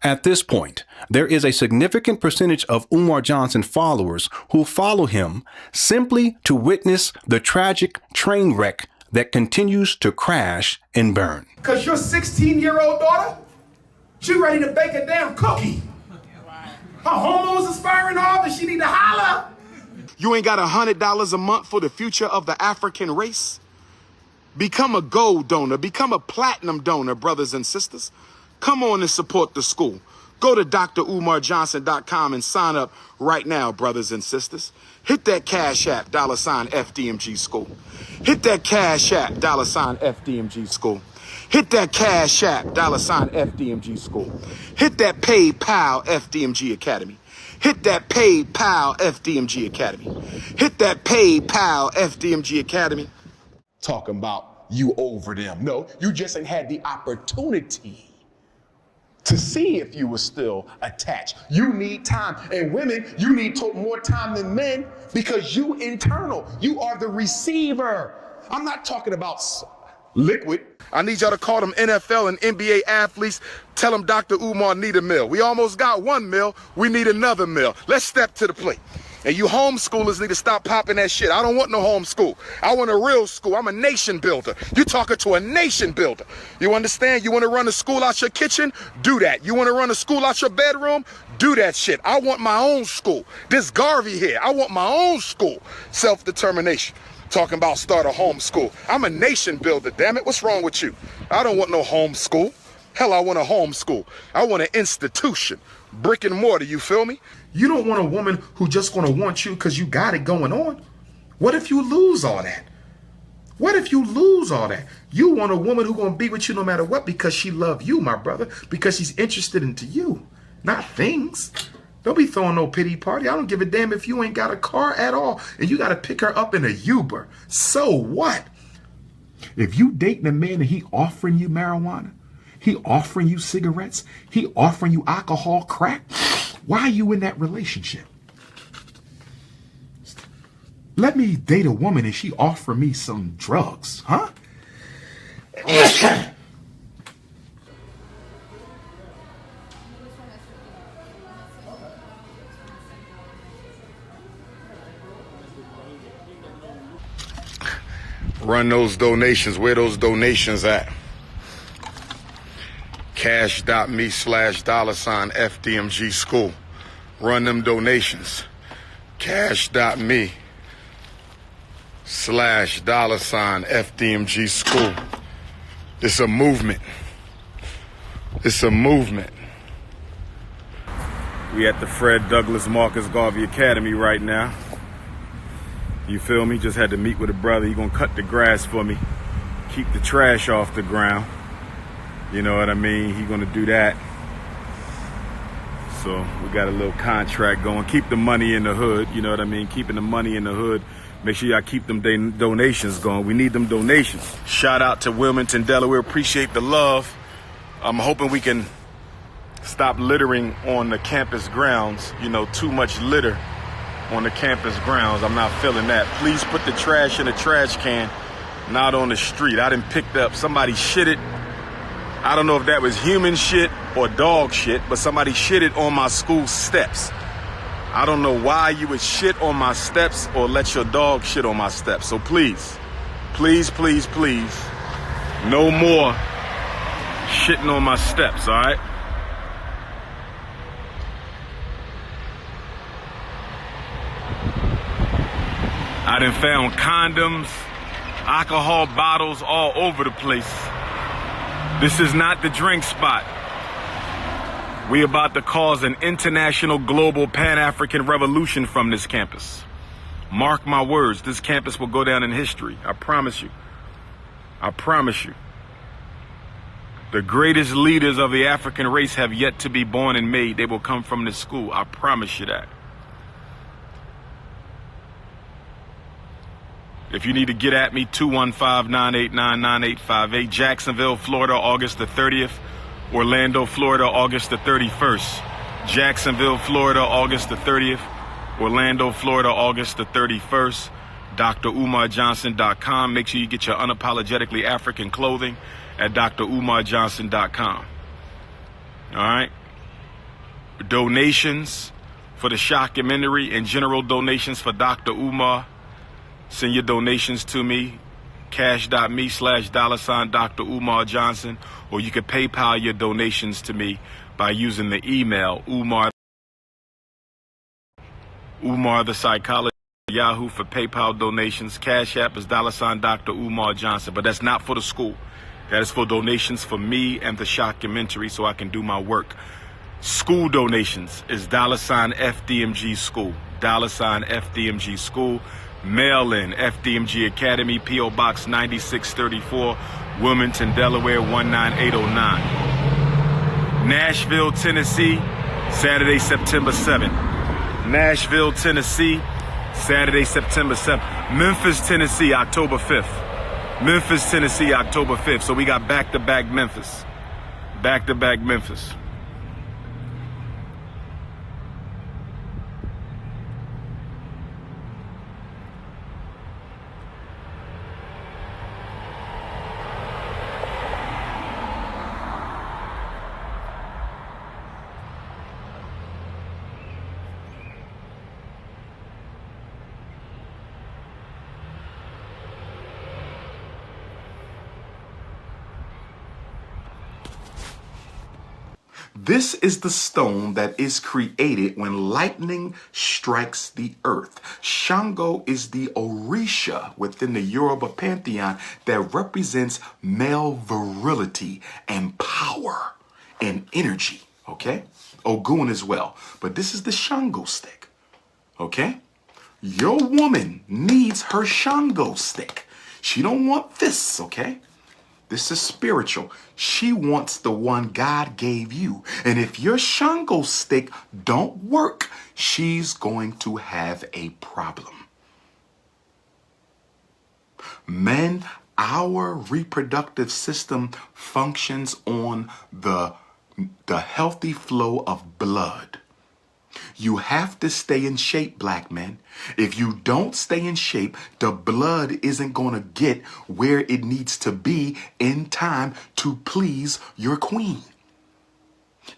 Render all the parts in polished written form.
At this point, there is a significant percentage of Umar Johnson followers who follow him simply to witness the tragic train wreck that continues to crash and burn. Because your 16-year-old daughter, she ready to bake a damn cookie. Her hormones is firing off and she need to holler. You ain't got $100 a month for the future of the African race? Become a gold donor, become a platinum donor, brothers and sisters. Come on and support the school. Go to drumarjohnson.com and sign up right now, brothers and sisters. Hit that Cash App, $FDMG School. Hit that Cash App, $FDMG School. Hit that Cash App, $FDMG School. Hit that PayPal, FDMG Academy. Hit that PayPal, FDMG Academy. Hit that PayPal, FDMG Academy. Talking about you over them. No, you just ain't had the opportunity to see if you were still attached. You need time. And women, you need more time than men because you internal. You are the receiver. I'm not talking about liquid. I need y'all to call them NFL and NBA athletes. Tell them Dr. Umar need a meal. We almost got 1 meal. We need another meal. Let's step to the plate. And you homeschoolers need to stop popping that shit. I don't want no homeschool. I want a real school. I'm a nation builder. You talking to a nation builder. You understand? You want to run a school out your kitchen? Do that. You want to run a school out your bedroom? Do that shit. I want my own school. This Garvey here, I want my own school. Self-determination. Talking about start a homeschool. I'm a nation builder, damn it. What's wrong with you? I don't want no homeschool. Hell, I want a homeschool. I want an institution. Brick and mortar, you feel me? You don't want a woman who just gonna want you because you got it going on. What if you lose all that? What if you lose all that? You want a woman who gonna be with you no matter what because she love you, my brother, because she's interested into you, not things. Don't be throwing no pity party. I don't give a damn if you ain't got a car at all and you got to pick her up in a Uber. So what? If you dating a man and he offering you marijuana, he offering you cigarettes, he offering you alcohol, crack, why are you in that relationship? Let me date a woman and she offer me some drugs, huh? Run those donations. Where those donations at? Cash.me/$ school. Run them donations. Cash.me/$ school. It's a movement. It's a movement. We at the Fred Douglass Marcus Garvey Academy right now. You feel me? Just had to meet with a brother. He gonna cut the grass for me, keep the trash off the ground. You know what I mean? He gonna do that. So we got a little contract going. Keep the money in the hood. You know what I mean? Keeping the money in the hood. Make sure y'all keep them donations going. We need them donations. Shout out to Wilmington, Delaware. Appreciate the love. I'm hoping we can stop littering on the campus grounds. You know, too much litter on the campus grounds. I'm not feeling that. Please put the trash in a trash can, not on the street. I didn't pick up, somebody shitted. I don't know if that was human shit or dog shit, but somebody shitted on my school steps. I don't know why you would shit on my steps or let your dog shit on my steps. So please, please, please, please, no more shitting on my steps, all right? I done found condoms, alcohol bottles all over the place. This is not the drink spot. We about to cause an international, global, Pan-African revolution from this campus. Mark my words, this campus will go down in history. I promise you. I promise you. The greatest leaders of the African race have yet to be born and made. They will come from this school. I promise you that. If you need to get at me, 215-989-9858. Jacksonville, Florida, August the 30th. Orlando, Florida, August the 31st. Jacksonville, Florida, August the 30th. Orlando, Florida, August the 31st. drumarjohnson.com. Make sure you get your unapologetically African clothing at drumarjohnson.com. All right? donations for the shockumentary and general donations for Dr. Umar, send your donations to me, cash.me/$ Dr. Umar Johnson, or you can PayPal your donations to me by using the email Umar the Psychologist, Yahoo for PayPal donations. Cash App is $ Dr. Umar Johnson, but that's not for the school. That is for donations for me and the shockumentary so I can do my work. School donations is $ FDMG School, $ FDMG School. Mail in FDMG Academy, P.O. Box 9634, Wilmington, Delaware 19809. Nashville, Tennessee, Saturday, September 7th. Nashville, Tennessee, Saturday, September 7th. Memphis, Tennessee, October 5th. Memphis, Tennessee, October 5th. So we got back-to-back Memphis. Back-to-back Memphis. This is the stone that is created when lightning strikes the earth. Shango is the Orisha within the Yoruba pantheon that represents male virility and power and energy, okay? Ogun as well. But this is the Shango stick, okay? Your woman needs her Shango stick. She don't want this, okay? This is spiritual. She wants the one God gave you. And if your Shango stick don't work, she's going to have a problem. Men, our reproductive system functions on the healthy flow of blood. You have to stay in shape, black men. If you don't stay in shape, the blood isn't going to get where it needs to be in time to please your queen.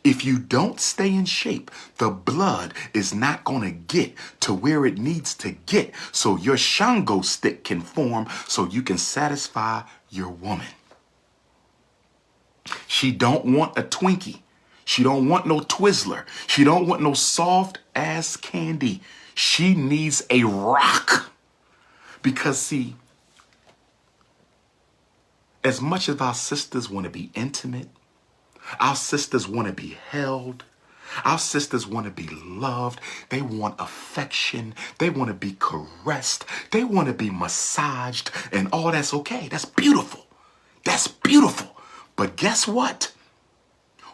If you don't stay in shape, the blood is not going to get to where it needs to get so your Shango stick can form so you can satisfy your woman. She don't want a Twinkie. She don't want no Twizzler. She don't want no soft ass candy. She needs a rock. Because see, as much as our sisters want to be intimate, our sisters want to be held, our sisters want to be loved, they want affection, they want to be caressed, they want to be massaged, and all that's okay. That's beautiful. That's beautiful. But guess what?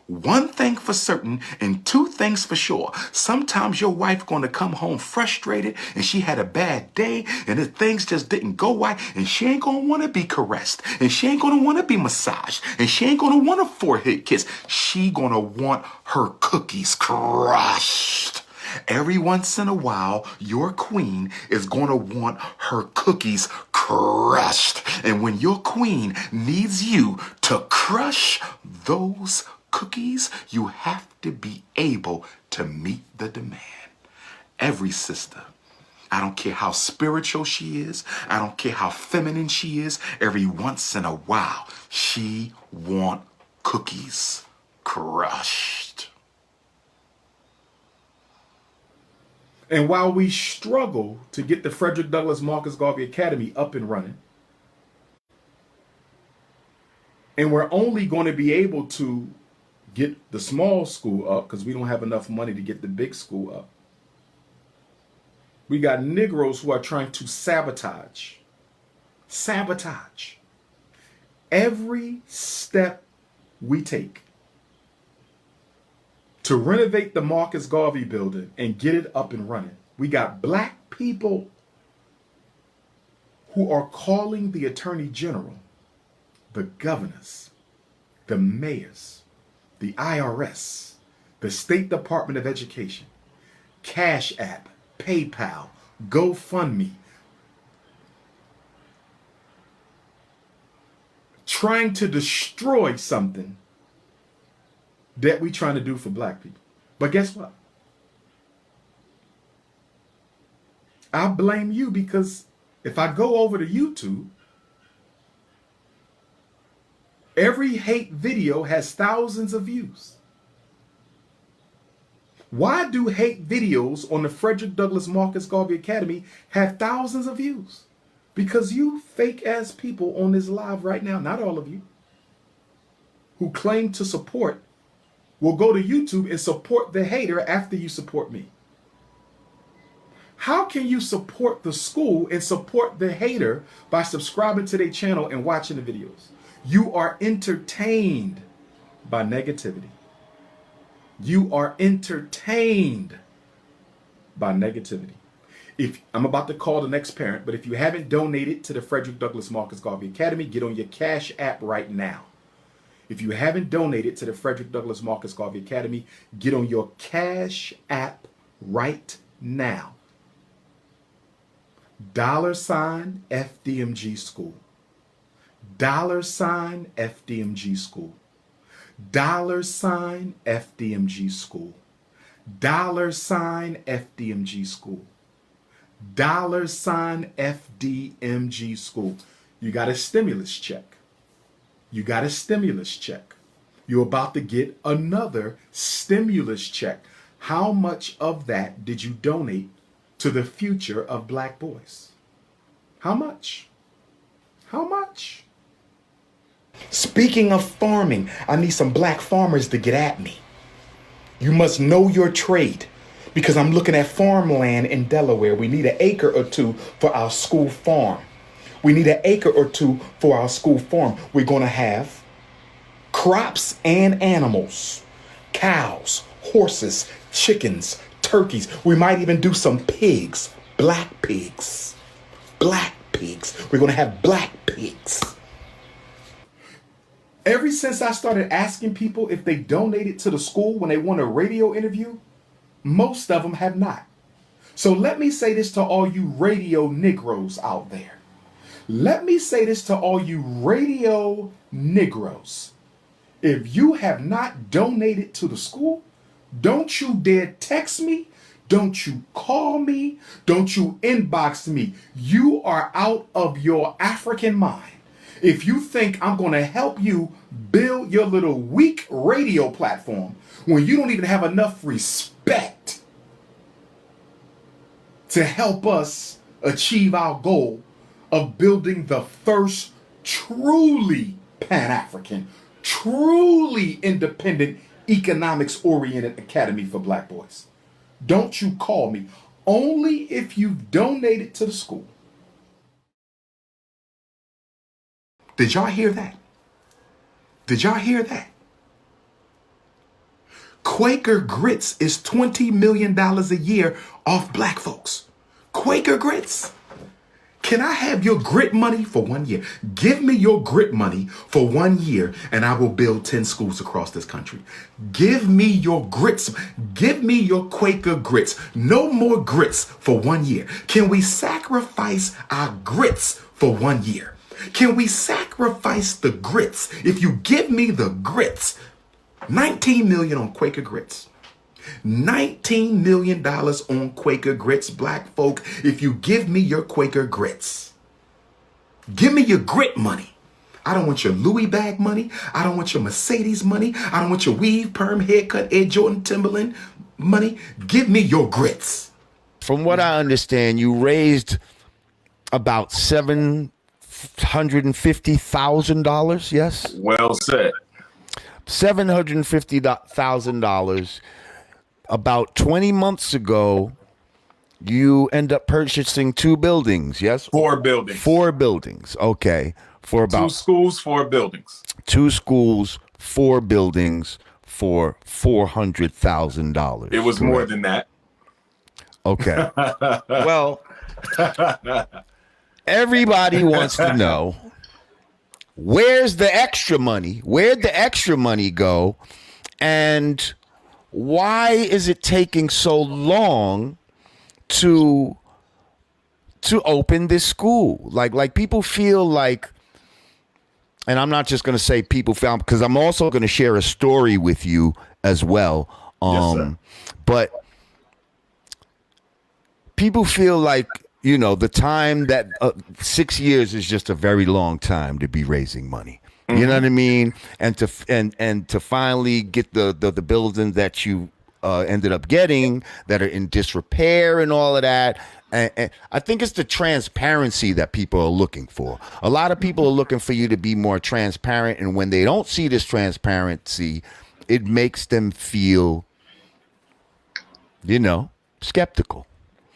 One thing for certain and two things for sure. Sometimes your wife going to come home frustrated and she had a bad day and the things just didn't go right and she ain't going to want to be caressed and she ain't going to want to be massaged and she ain't going to want a forehead kiss. She going to want her cookies crushed. Every once in a while, your queen is going to want her cookies crushed. And when your queen needs you to crush those cookies, you have to be able to meet the demand. Every sister, I don't care how spiritual she is, I don't care how feminine she is, every once in a while, she want cookies crushed. And while we struggle to get the Frederick Douglass Marcus Garvey Academy up and running, and we're only going to be able to get the small school up because we don't have enough money to get the big school up. We got Negroes who are trying to sabotage every step we take to renovate the Marcus Garvey building and get it up and running. We got black people who are calling the Attorney General, the governors, the mayors, the IRS, the State Department of Education, CashApp, PayPal, GoFundMe, trying to destroy something that we're trying to do for black people. But guess what? I blame you because if I go over to YouTube, every hate video has thousands of views. Why do hate videos on the Frederick Douglass Marcus Garvey Academy have thousands of views? Because you fake ass people on this live right now, not all of you, who claim to support, will go to YouTube and support the hater after you support me. How can you support the school and support the hater by subscribing to their channel and watching the videos? You are entertained by negativity. You are entertained by negativity. If I'm about to call the next parent, but if you haven't donated to the Frederick Douglass Marcus Garvey Academy, get on your Cash App right now. If you haven't donated to the Frederick Douglass Marcus Garvey Academy, get on your Cash App right now. $ FDMG School. $ FDMG School. $ FDMG School. $ FDMG School. $FDMG School. You got a stimulus check. You got a stimulus check. You're about to get another stimulus check. How much of that did you donate to the future of black boys? How much? How much? Speaking of farming, I need some black farmers to get at me. You must know your trade because I'm looking at farmland in Delaware. We need an acre or two for our school farm. We need an acre or two for our school farm. We're going to have crops and animals, cows, horses, chickens, turkeys. We might even do some pigs, black pigs. Black pigs. We're going to have black pigs. Ever since I started asking people if they donated to the school when they want a radio interview, most of them have not. So let me say this to all you radio Negroes out there. Let me say this to all you radio Negroes. If you have not donated to the school, don't you dare text me. Don't you call me. Don't you inbox me. You are out of your African mind. If you think I'm going to help you build your little weak radio platform when you don't even have enough respect to help us achieve our goal of building the first truly Pan-African, truly independent, economics-oriented academy for black boys. Don't you call me. Only if you've donated to the school. Did y'all hear that? Did y'all hear that? Quaker Grits is $20 million a year off black folks. Quaker Grits. Can I have your grit money for 1 year? Give me your grit money for 1 year and I will build 10 schools across this country. Give me your grits. Give me your Quaker Grits. No more grits for 1 year. Can we sacrifice our grits for 1 year? Can we sacrifice the grits? If you give me the grits, $19 million on Quaker Grits. $19 million on Quaker Grits, black folk, if you give me your Quaker Grits. Give me your grit money. I don't want your Louis bag money. I don't want your Mercedes money. I don't want your weave, perm, haircut, Ed Jordan, Timberland money. Give me your grits. From what I understand, you raised about $750,000, yes? Well said. $750,000. About 20 months ago, you end up purchasing 2 buildings, yes? 4 buildings. 4 buildings, okay. For about 2 schools, 4 buildings. 2 schools, 4 buildings for $400,000. It was correct? more than that. Okay. Well, everybody wants to know, where's the extra money? Where'd the extra money go? And why is it taking so long to open this school? Like people feel like, and I'm not just going to say people found, because I'm also going to share a story with you as well Yes, sir. But people feel like, you know, the time that 6 years is just a very long time to be raising money. You know what I mean? And to finally get the buildings that you ended up getting that are in disrepair and all of that. And I think it's the transparency that people are looking for. A lot of people are looking for you to be more transparent, and when they don't see this transparency, it makes them feel, you know, skeptical.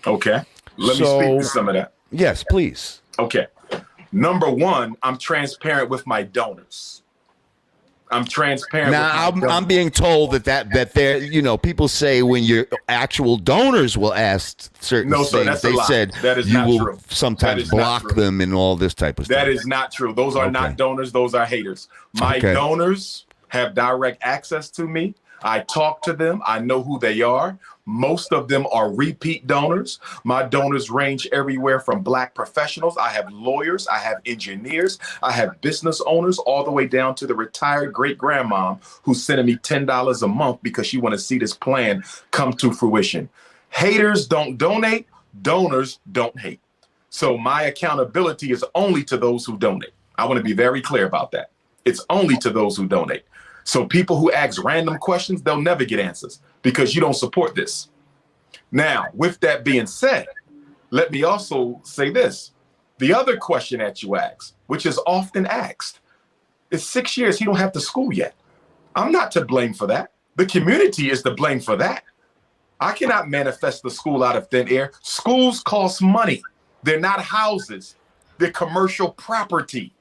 Okay. Let me speak to some of that. Yes, please. Okay. Number one, I'm transparent with my donors. I'm transparent. Now, I'm being told that there, you know, people say when your actual donors will ask certain No, sir, things, that's a they lie. said That is you not will true. That sometimes is not block true. them and all this type of stuff. That is not true. Those are not donors. Those are haters. My Okay. donors have direct access to me. I talk to them. I know who they are. Most of them are repeat donors. My donors range everywhere from Black professionals. I have lawyers. I have engineers. I have business owners, all the way down to the retired great-grandmom who's sending me $10 a month because she want to see this plan come to fruition. Haters don't donate. Donors don't hate. So my accountability is only to those who donate. I want to be very clear about that. It's only to those who donate. So people who ask random questions, they'll never get answers because you don't support this. Now, with that being said, let me also say this. The other question that you ask, which is often asked, is 6 years, he don't have the school yet. I'm not to blame for that. The community is to blame for that. I cannot manifest the school out of thin air. Schools cost money. They're not houses. They're commercial property.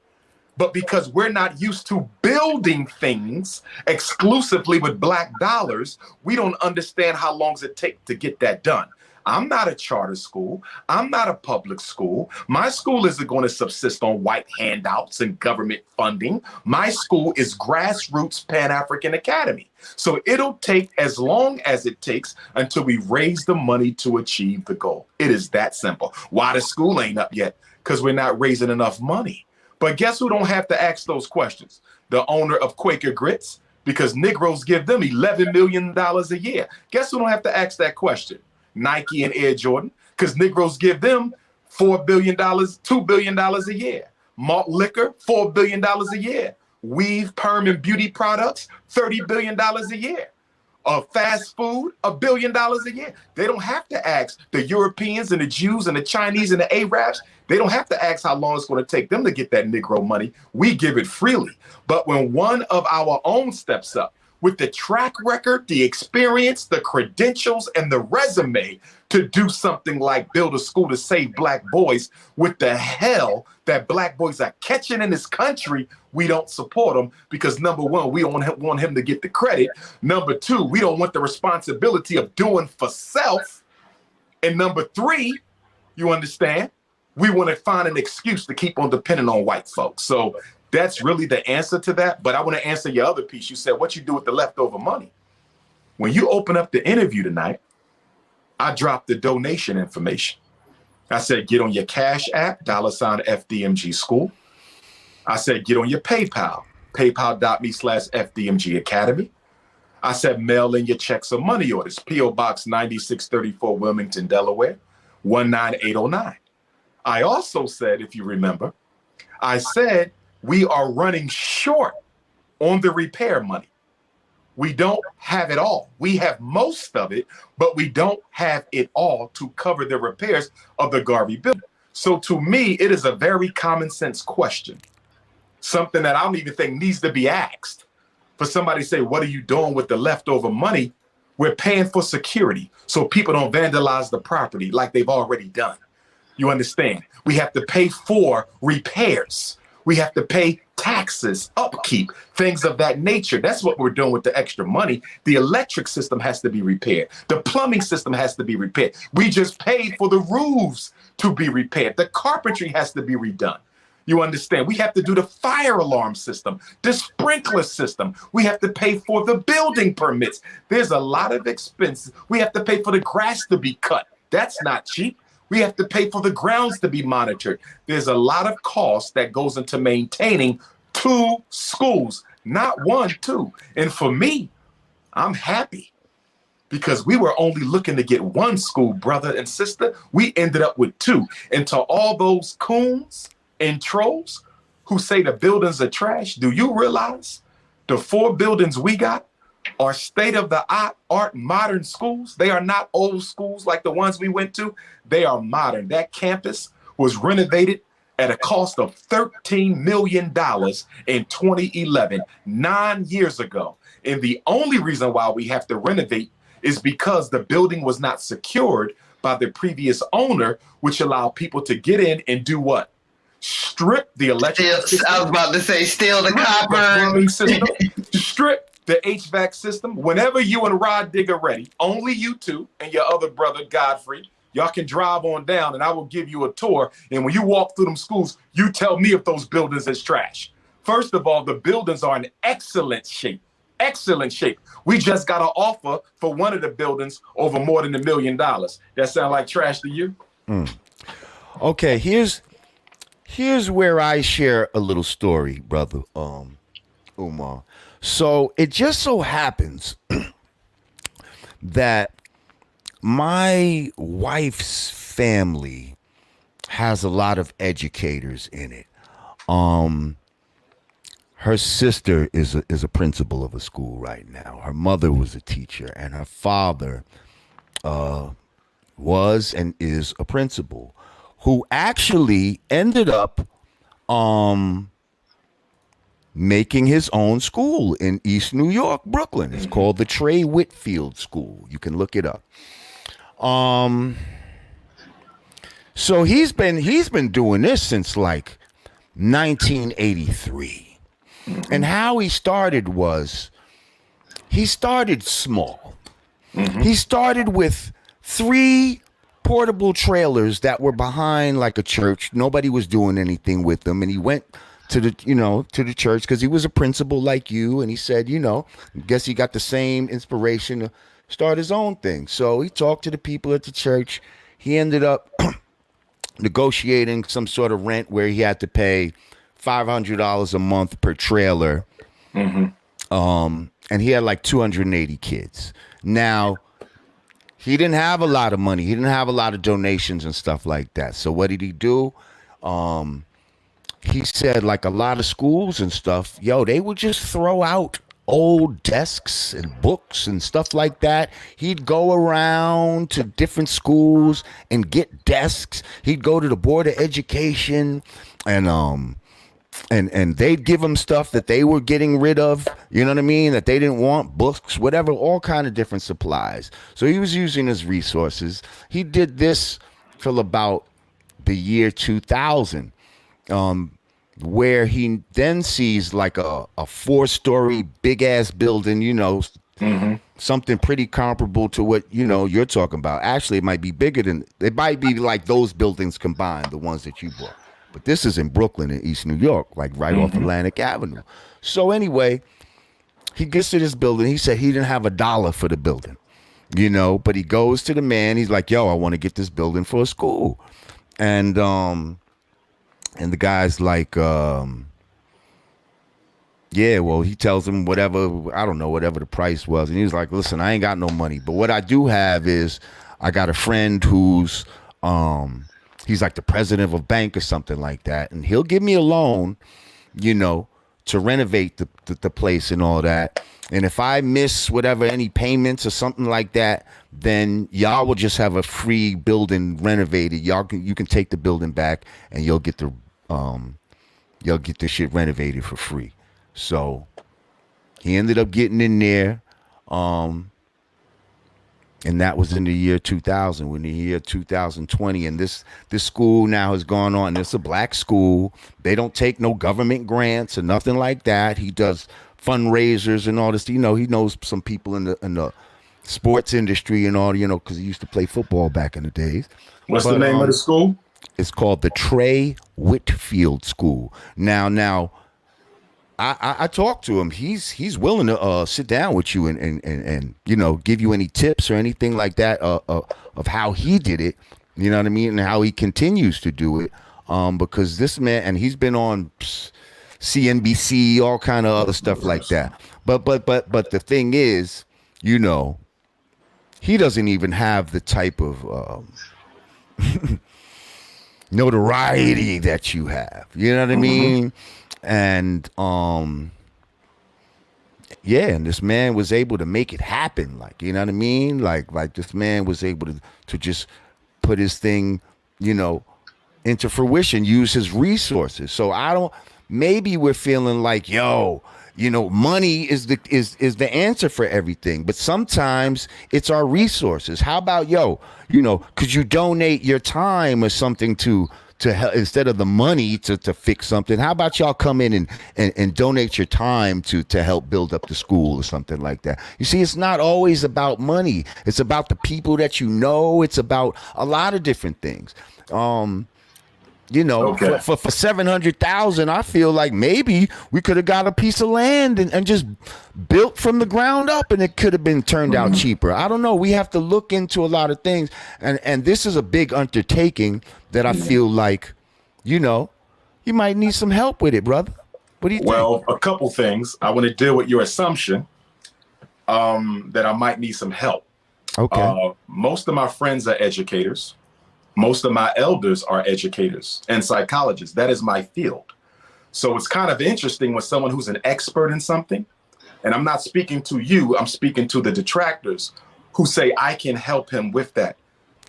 But because we're not used to building things exclusively with Black dollars, we don't understand how long it takes to get that done. I'm not a charter school. I'm not a public school. My school isn't going to subsist on white handouts and government funding. My school is grassroots Pan African Academy. So it'll take as long as it takes until we raise the money to achieve the goal. It is that simple. Why the school ain't up yet? Because we're not raising enough money. But guess who don't have to ask those questions? The owner of Quaker Grits, because Negroes give them $11 million a year. Guess who don't have to ask that question? Nike and Air Jordan, because Negroes give them $4 billion, $2 billion a year. Malt liquor, $4 billion a year. Weave, perm, and beauty products, $30 billion a year. Fast food, $1 billion a year. They don't have to ask the Europeans and the Jews and the Chinese and the Arabs. They don't have to ask how long it's going to take them to get that Negro money. We give it freely. But when one of our own steps up with the track record, the experience, the credentials, and the resume to do something like build a school to save Black boys with the hell that Black boys are catching in this country, we don't support him because, number one, we don't want him to get the credit. Number two, we don't want the responsibility of doing for self. And number three, you understand, we want to find an excuse to keep on depending on white folks. So that's really the answer to that. But I want to answer your other piece. You said, what you do with the leftover money? When you open up the interview tonight, I dropped the donation information. I said, get on your Cash App, $ FDMG School. I said, get on your PayPal, paypal.me/FDMG Academy. I said, mail in your checks or money orders, P.O. Box 9634, Wilmington, Delaware, 19809. I also said, if you remember, I said, we are running short on the repair money. We don't have it all. We have most of it, but we don't have it all to cover the repairs of the Garvey building. So to me, it is a very common sense question, something that I don't even think needs to be asked. For somebody to say, what are you doing with the leftover money? We're paying for security so people don't vandalize the property like they've already done. You understand? We have to pay for repairs. We have to pay taxes, upkeep, things of that nature. That's what we're doing with the extra money. The electric system has to be repaired. The plumbing system has to be repaired. We just paid for the roofs to be repaired. The carpentry has to be redone. You understand? We have to do the fire alarm system, the sprinkler system. We have to pay for the building permits. There's a lot of expenses. We have to pay for the grass to be cut. That's not cheap. We have to pay for the grounds to be monitored. There's a lot of cost that goes into maintaining 2 schools, not 1, 2. And for me, I'm happy because we were only looking to get one school, brother and sister. We ended up with two. And to all those coons and trolls who say the buildings are trash, do you realize the 4 buildings we got are state-of-the-art modern schools? They are not old schools like the ones we went to. They are modern. That campus was renovated at a cost of $13 million in 2011, 9 years ago. And the only reason why we have to renovate is because the building was not secured by the previous owner, which allowed people to get in and do what? Strip the electrical system. I was about to say, steal the copper. The plumbing system, strip the HVAC system. Whenever you and Rod Digger ready, only you two and your other brother, Godfrey, y'all can drive on down and I will give you a tour. And when you walk through them schools, you tell me if those buildings is trash. First of all, the buildings are in excellent shape. Excellent shape. We just got an offer for one of the buildings over more than $1 million. That sound like trash to you? Okay, here's where I share a little story, brother Umar. So it just so happens that my wife's family has a lot of educators in it. Her sister is a principal of a school right now. Her mother was a teacher, and her father was and is a principal who actually ended up making his own school in East New York, Brooklyn. It's called the Trey Whitfield School. You can look it up. So he's been doing this since like 1983. And how he started was, he started small. He started with 3 portable trailers that were behind like a church. Nobody was doing anything with them. And he went to the church because he was a principal like you. And he said, I guess he got the same inspiration to start his own thing. So he talked to the people at the church. He ended up negotiating some sort of rent where he had to pay $500 a month per trailer. And he had like 280 kids. Now, he didn't have a lot of money. He didn't have a lot of donations and stuff like that. So what did he do? He said like a lot of schools and stuff, they would just throw out old desks and books and stuff like that. He'd go around to different schools and get desks. He'd go to the Board of Education and they'd give him stuff that they were getting rid of, you know what I mean, that they didn't want, books, whatever, all kind of different supplies. So he was using his resources. He did this till about the year 2000, where he then sees like a 4-story big ass building, something pretty comparable to what, you're talking about. Actually, it might be bigger it might be like those buildings combined, the ones that you bought. But this is in Brooklyn in East New York, like right off Atlantic Avenue. So anyway, he gets to this building. He said he didn't have $1 for the building, but he goes to the man. He's like, I want to get this building for a school. And the guy's like, he tells him whatever, I don't know, whatever the price was. And he was like, listen, I ain't got no money. But what I do have is I got a friend who's, he's like the president of a bank or something like that. And he'll give me a loan, to renovate the place and all that. And if I miss any payments or something like that, then y'all will just have a free building renovated. You can take the building back and you'll get the shit renovated for free. So he ended up getting in there. And that was in the year 2000. We're in the year 2020, and this school now has gone on. It's a black school. They don't take no government grants or nothing like that. He does fundraisers and all this. He knows some people in the sports industry and all, because he used to play football back in the days. What's the name of the school? It's called the Trey Whitfield School. Now, I talked to him. He's willing to sit down with you and give you any tips or anything like that of how he did it. You know what I mean, and how he continues to do it. Because this man, and he's been on CNBC, all kind of other stuff like that. But the thing is, he doesn't even have the type of notoriety that you have. You know what I mean? And yeah, and this man was able to make it happen. Like, you know what I mean? Like this man was able to just put his thing, you know, into fruition, use his resources. So maybe we're feeling like, yo, you know, money is the answer for everything. But sometimes it's our resources. How about, yo, you know, could you donate your time or something to help, instead of the money to fix something? How about y'all come in and donate your time to help build up the school or something like that? You see, it's not always about money. It's about the people that you know. It's about a lot of different things. You know, for $700,000, I feel like maybe we could have got a piece of land and just built from the ground up, and it could have been turned out cheaper. I don't know. We have to look into a lot of things, and this is a big undertaking that I feel like, you know, you might need some help with it, brother. What do you think? Well, a couple things. I want to deal with your assumption that I might need some help. Okay. Most of my friends are educators. Most of my elders are educators and psychologists. That is my field. So it's kind of interesting when someone who's an expert in something, and I'm not speaking to you, I'm speaking to the detractors who say I can help him with that.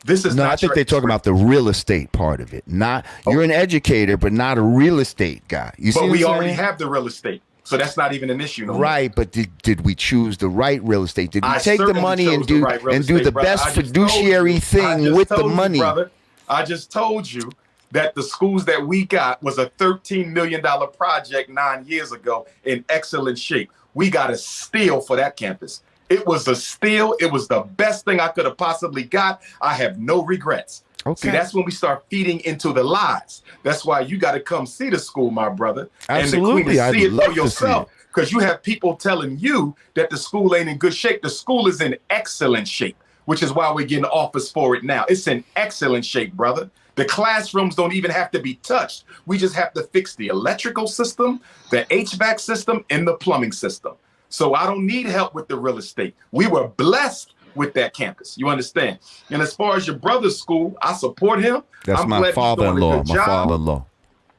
This is I think they're talking about the real estate part of it. Not you're an educator, but not a real estate guy. You see, but we already have the real estate. So that's not even an issue. Right, but did we choose the right real estate? Did we take the money and do the best fiduciary thing with the money? Brother, I just told you that the schools that we got was a $13 million project 9 years ago in excellent shape. We got a steal for that campus. It was a steal. It was the best thing I could have possibly got. I have no regrets. Okay. See, that's when we start feeding into the lies. That's why you got to come see the school, my brother. Absolutely. And see it for yourself. Because you have people telling you that the school ain't in good shape. The school is in excellent shape, which is why we're getting offers for it now. It's in excellent shape, brother. The classrooms don't even have to be touched. We just have to fix the electrical system, the HVAC system, and the plumbing system. So I don't need help with the real estate. We were blessed with that campus. You understand? And as far as your brother's school, I support him. That's my father-in-law. My father-in-law.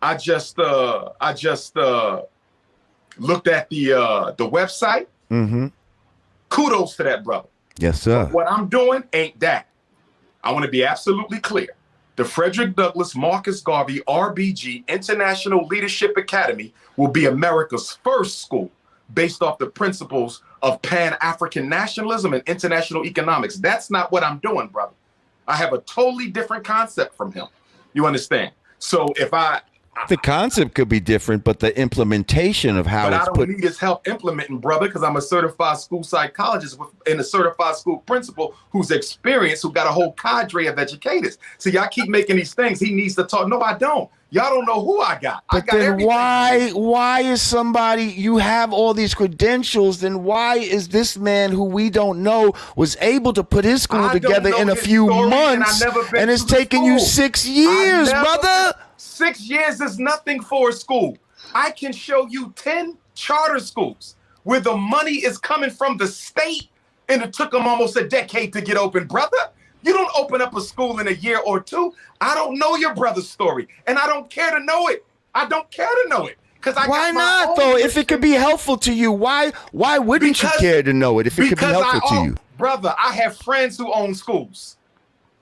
I just looked at the website. Mm-hmm. Kudos to that brother. Yes, sir. But what I'm doing ain't that. I want to be absolutely clear. The Frederick Douglass Marcus Garvey RBG International Leadership Academy will be America's first school based off the principles of Pan African nationalism and international economics. That's not what I'm doing, brother. I have a totally different concept from him. You understand? So if the concept could be different, but the implementation of how it's put. But I don't need his help implementing, brother, because I'm a certified school psychologist and a certified school principal who's experienced, who got a whole cadre of educators. So y'all keep making these things. He needs to talk. No, I don't. Y'all don't know who I got. But then why is somebody, you have all these credentials, then why is this man who we don't know was able to put his school together in a few months and it's taking you 6 years, brother? 6 years is nothing for a school. I can show you 10 charter schools where the money is coming from the state and it took them almost a decade to get open, brother. You don't open up a school in a year or two. I don't know your brother's story, and I don't care to know it. I don't care to know it. Why not, though? If it could be helpful to you, why wouldn't you care to know it if it could be helpful to you? Brother, I have friends who own schools.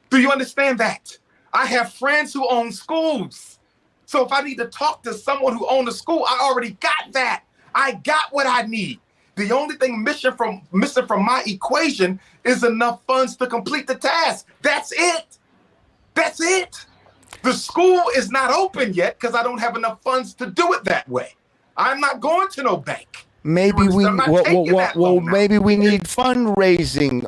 Do you understand that? I have friends who own schools. So if I need to talk to someone who owns a school, I already got that. I got what I need. The only thing missing from my equation is enough funds to complete the task. That's it. That's it. The school is not open yet because I don't have enough funds to do it that way. I'm not going to no bank. Maybe maybe we need fundraising,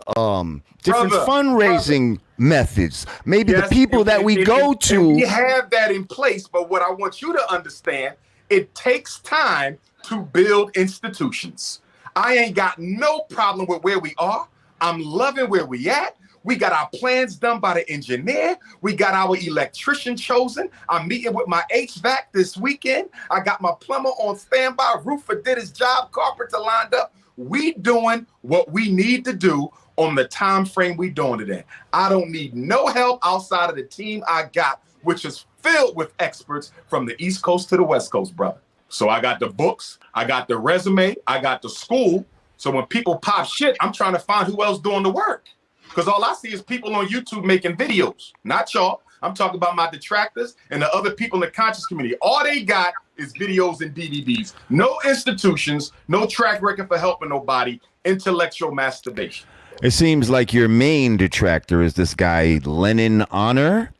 different fundraising methods. Maybe the people that we go to. We have that in place, but what I want you to understand, it takes time to build institutions. I ain't got no problem with where we are. I'm loving where we at. We got our plans done by the engineer. We got our electrician chosen. I'm meeting with my HVAC this weekend. I got my plumber on standby. Roofer did his job. Carpenter lined up. We doing what we need to do on the time frame we doing it in. I don't need no help outside of the team I got, which is filled with experts from the East Coast to the West Coast, brother. So I got the books, I got the resume, I got the school. So when people pop shit, I'm trying to find who else doing the work. Because all I see is people on YouTube making videos, not y'all. I'm talking about my detractors and the other people in the conscious community. All they got is videos and DVDs. No institutions, no track record for helping nobody, intellectual masturbation. It seems like your main detractor is this guy, LenonHonor.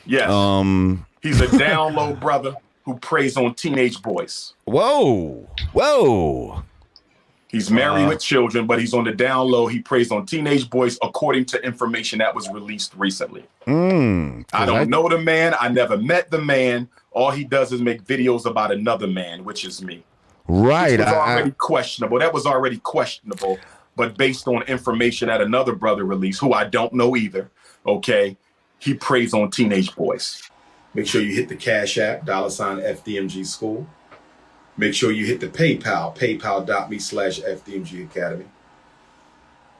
Yes. He's a down low brother who preys on teenage boys. Whoa. He's married with children, but he's on the down low. He preys on teenage boys, according to information that was released recently. I don't know the man. I never met the man. All he does is make videos about another man, which is me. Right. Which was already questionable. That was already questionable, but based on information that another brother released, who I don't know either, okay, he preys on teenage boys. Make sure you hit the Cash App, $ FDMG School. Make sure you hit the PayPal, paypal.me/FDMG Academy.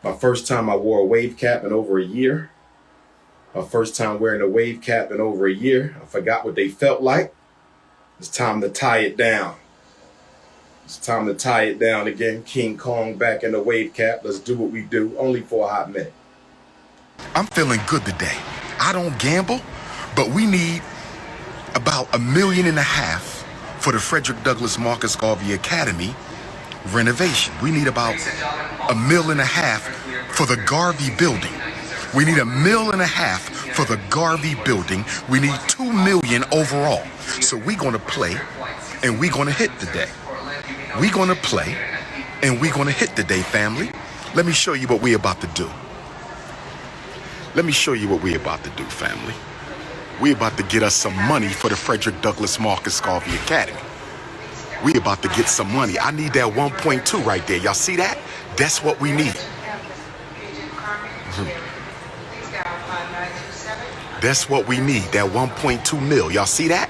My first time I wore a wave cap in over a year. My first time wearing a wave cap in over a year. I forgot what they felt like. It's time to tie it down. It's time to tie it down again. King Kong back in the wave cap. Let's do what we do, only for a hot minute. I'm feeling good today. I don't gamble, but we need about $1.5 million for the Frederick Douglass Marcus Garvey Academy renovation. We need about $1.5 million for the Garvey building. We need $1.5 million for the Garvey building. We need $2 million overall. So we're gonna play and we're gonna hit today. We're gonna play and we're gonna hit today, family. Let me show you what we're about to do. Let me show you what we're about to do, family. We're about to get us some money for the Frederick Douglass Marcus Garvey Academy. We're about to get some money. I need that 1.2 right there. Y'all see that? That's what we need. That's what we need, that 1.2 mil. Y'all see that?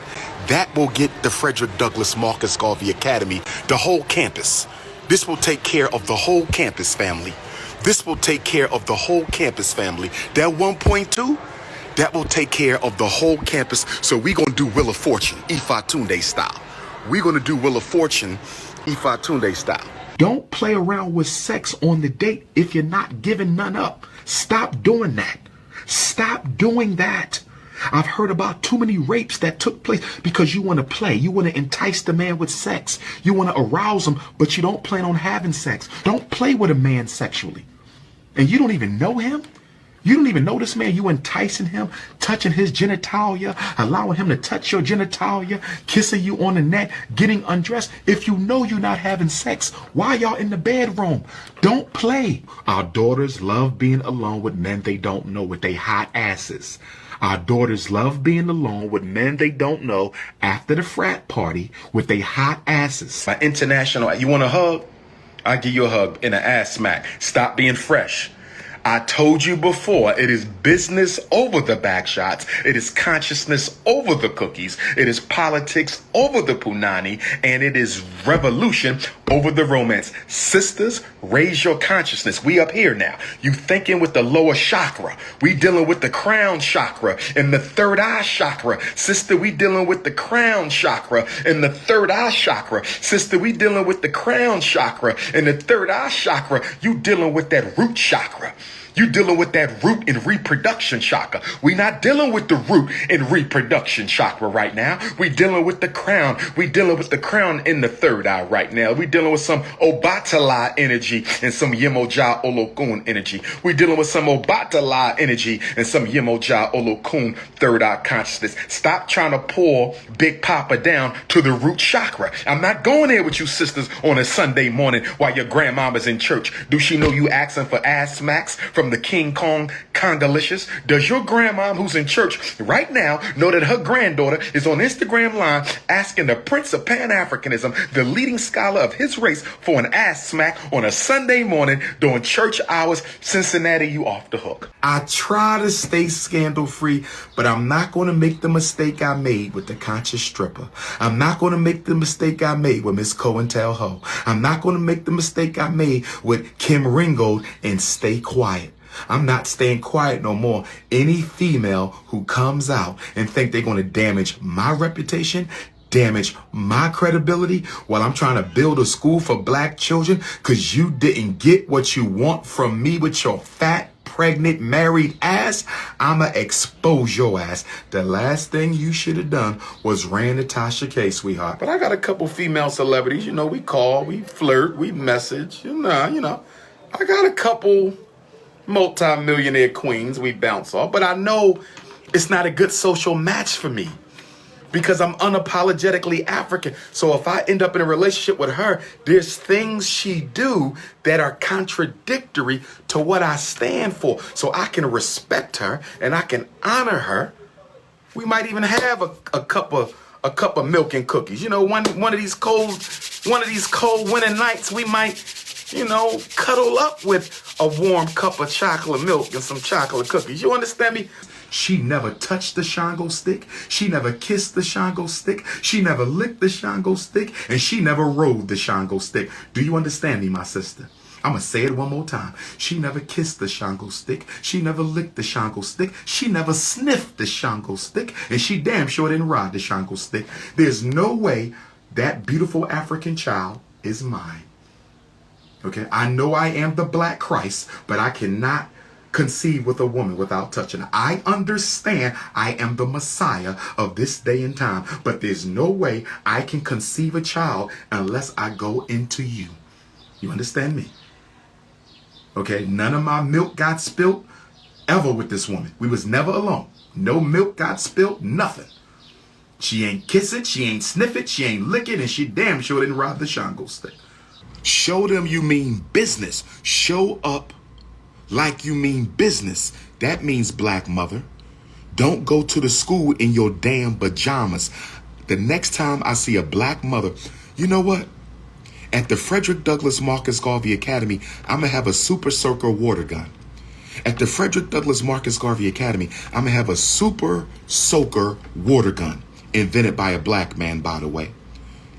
That will get the Frederick Douglass Marcus Garvey Academy, the whole campus. This will take care of the whole campus, family. This will take care of the whole campus, family. That 1.2, that will take care of the whole campus. So we're going to do Wheel of Fortune, Ifa Tunde style. We're going to do Wheel of Fortune, Ifa Tunde style. Don't play around with sex on the date if you're not giving none up. Stop doing that. Stop doing that. I've heard about too many rapes that took place because you want to play. You want to entice the man with sex. You want to arouse him, but you don't plan on having sex. Don't play with a man sexually. And you don't even know him. You don't even know this man. You enticing him, touching his genitalia, allowing him to touch your genitalia, kissing you on the neck, getting undressed. If you know you're not having sex, why y'all in the bedroom? Don't play. Our daughters love being alone with men they don't know with they hot asses. Our daughters love being alone with men they don't know after the frat party with they hot asses. My international, you want a hug? I'll give you a hug and an ass smack. Stop being fresh. I told you before, it is business over the back shots. It is consciousness over the cookies. It is politics over the punani. And it is revolution over the romance. Sisters, raise your consciousness. We up here now. You thinking with the lower chakra. We dealing with the crown chakra and the third eye chakra. Sister, we dealing with the crown chakra and the third eye chakra. Sister, we dealing with the crown chakra and the third eye chakra. You dealing with that root chakra. You dealing with that root and reproduction chakra. We not dealing with the root and reproduction chakra right now. We dealing with the crown. We dealing with the crown in the third eye right now. We dealing with some Obatala energy and some Yemoja Olokun energy. We dealing with some Obatala energy and some Yemoja Olokun third eye consciousness. Stop trying to pull Big Papa down to the root chakra. I'm not going there with you sisters on a Sunday morning while your grandmama's in church. Do she know you asking for ass smacks? from the King Kong Congalicious? Does your grandmom who's in church right now know that her granddaughter is on Instagram Live asking the Prince of Pan Africanism, the leading scholar of his race, for an ass smack on a Sunday morning during church hours? Cincinnati, you off the hook. I try to stay scandal free, but I'm not going to make the mistake I made with the conscious stripper. I'm not going to make the mistake I made with Miss COINTELHO. I'm not going to make the mistake I made with Kim Ringgold and stay quiet. I'm not staying quiet no more. Any female who comes out and think they're going to damage my reputation, damage my credibility while I'm trying to build a school for black children because you didn't get what you want from me with your fat, pregnant, married ass, I'ma expose your ass. The last thing you should have done was ran Natasha K, sweetheart. But I got a couple female celebrities, you know, we call, we flirt, we message, you know. I got a couple multi-millionaire queens we bounce off, but I know it's not a good social match for me because I'm unapologetically African. So if I end up in a relationship with her, there's things she do that are contradictory to what I stand for. So I can respect her and I can honor her. We might even have a cup of milk and cookies. You know, one of these cold winter nights, we might, you know, cuddle up with a warm cup of chocolate milk and some chocolate cookies. You understand me? She never touched the Shango stick. She never kissed the Shango stick. She never licked the Shango stick. And she never rode the Shango stick. Do you understand me, my sister? I'm going to say it one more time. She never kissed the Shango stick. She never licked the Shango stick. She never sniffed the Shango stick. And she damn sure didn't ride the Shango stick. There's no way that beautiful African child is mine. Okay, I know I am the Black Christ, but I cannot conceive with a woman without touching her. I understand I am the Messiah of this day and time, but there's no way I can conceive a child unless I go into you. You understand me? Okay, none of my milk got spilt ever with this woman. We was never alone. No milk got spilt, nothing. She ain't kiss it, she ain't sniff it, she ain't lick it, and she damn sure didn't rob the Shango stick. Show them you mean business. Show up like you mean business. That means, black mother, don't go to the school in your damn pajamas. The next time I see a black mother, you know what? At the Frederick Douglass Marcus Garvey Academy, I'm going to have a Super Soaker water gun. At the Frederick Douglass Marcus Garvey Academy, I'm going to have a Super Soaker water gun. Invented by a black man, by the way.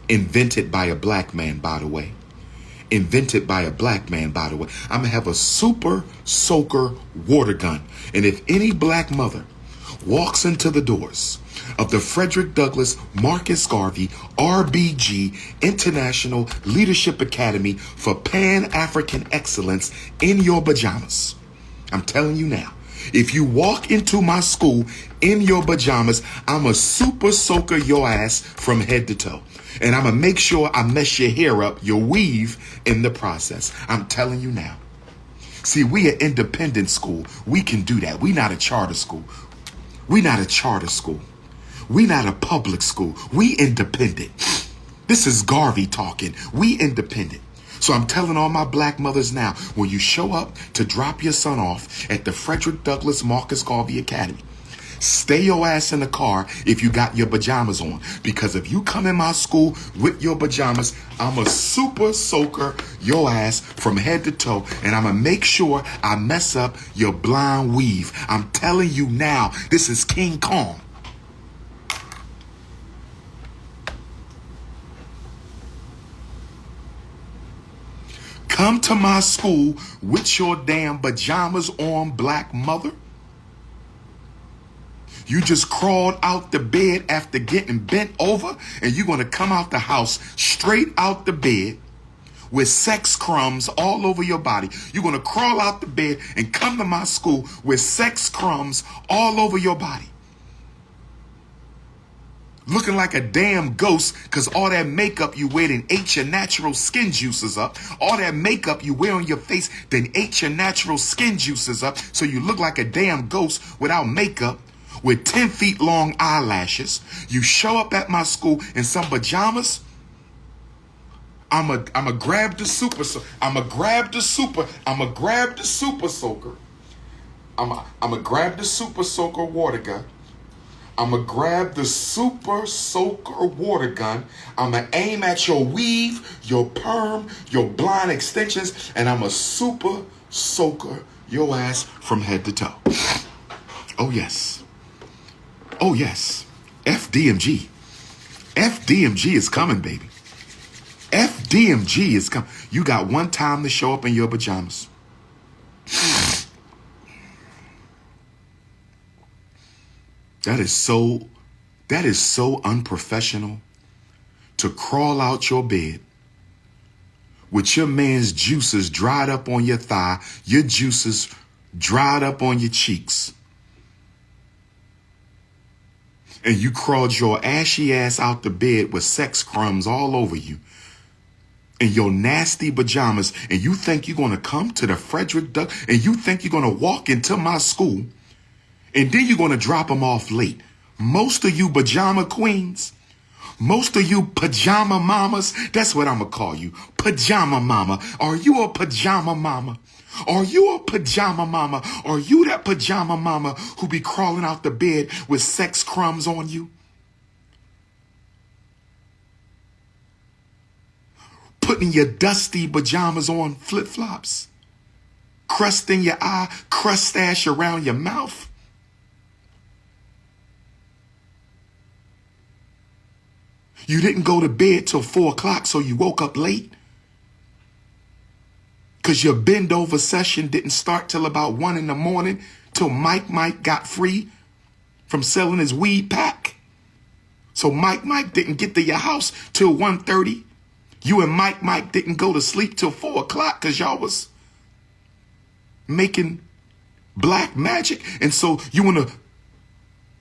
Invented by a black man, by the way. Invented by a black man, by the way. I'm going to have a Super Soaker water gun. And if any black mother walks into the doors of the Frederick Douglass Marcus Garvey RBG International Leadership Academy for Pan African Excellence in your pajamas, I'm telling you now, if you walk into my school in your pajamas, I'm a Super Soaker your ass from head to toe. And I'm going to make sure I mess your hair up, your weave in the process. I'm telling you now. See, we an independent school. We can do that. We not a charter school. We not a charter school. We not a public school. We independent. This is Garvey talking. We independent. So I'm telling all my black mothers now, when you show up to drop your son off at the Frederick Douglass Marcus Garvey Academy, stay your ass in the car if you got your pajamas on. Because if you come in my school with your pajamas, I'm a Super Soaker your ass from head to toe. And I'm going to make sure I mess up your blonde weave. I'm telling you now, this is King Kong. Come to my school with your damn pajamas on, black mother. You just crawled out the bed after getting bent over, and you're going to come out the house straight out the bed with sex crumbs all over your body. You're going to crawl out the bed and come to my school with sex crumbs all over your body. Looking like a damn ghost because all that makeup you wear done ate your natural skin juices up. All that makeup you wear on your face done ate your natural skin juices up. So you look like a damn ghost without makeup with 10 feet long eyelashes. You show up at my school in some pajamas. I'ma grab the super soaker. I'ma grab the super soaker. I'ma grab the super soaker water gun. I'ma grab the super soaker water gun. I'ma aim at your weave, your perm, your blonde extensions, and I'ma super soaker your ass from head to toe. Oh yes. Oh yes. FDMG. FDMG is coming, baby. FDMG is coming. You got one time to show up in your pajamas. That is so unprofessional to crawl out your bed with your man's juices dried up on your thigh, your juices dried up on your cheeks. And you crawled your ashy ass out the bed with sex crumbs all over you in your nasty pajamas, and you think you're going to come to the Frederick Douglass, and you think you're going to walk into my school, and then you're going to drop them off late. Most of you pajama queens, most of you pajama mamas, that's what I'm going to call you, pajama mama. Are you a pajama mama? Are you a pajama mama? Are you that pajama mama who be crawling out the bed with sex crumbs on you? Putting your dusty pajamas on flip-flops, crust in your eye, crust stash around your mouth. You didn't go to bed till 4 o'clock, so you woke up late. Because your bend over session didn't start till about 1 in the morning, till Mike got free from selling his weed pack. So Mike didn't get to your house till 1:30. You and Mike didn't go to sleep till 4 o'clock because y'all was making black magic. And so you want to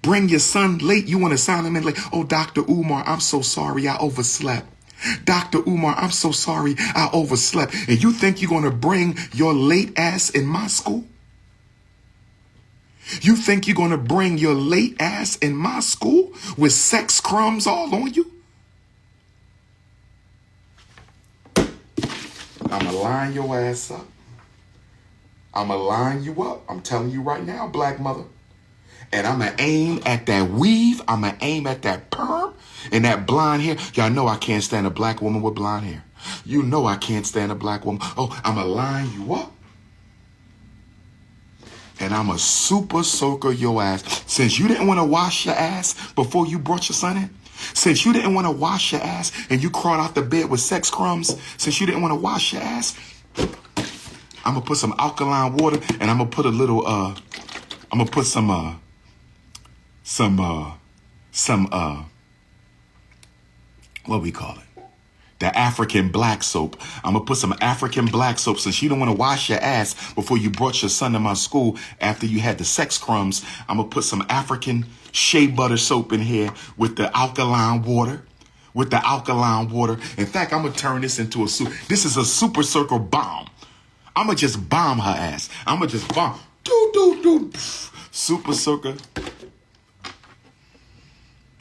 bring your son late. You want to sign him in late. Oh, Dr. Umar, I'm so sorry I overslept. Dr. Umar, I'm so sorry I overslept. And you think you're going to bring your late ass in my school? You think you're going to bring your late ass in my school with sex crumbs all on you? I'm going to line your ass up. I'm going to line you up. I'm telling you right now, black mother. And I'm going to aim at that weave. I'm going to aim at that perm and that blonde hair. Y'all know I can't stand a black woman with blonde hair. You know I can't stand a black woman. Oh, I'm going to line you up. And I'm going to super soaker your ass. Since you didn't want to wash your ass before you brought your son in. Since you didn't want to wash your ass and you crawled out the bed with sex crumbs. Since you didn't want to wash your ass. I'm going to put some alkaline water and I'm going to put a little, I'm going to put some, what we call it? The African black soap. I'm going to put some African black soap since you don't want to wash your ass before you brought your son to my school after you had the sex crumbs. I'm going to put some African shea butter soap in here with the alkaline water. In fact, I'm going to turn this into a soup. This is a super circle bomb. I'm going to just bomb her ass. I'm going to just bomb. Super circle.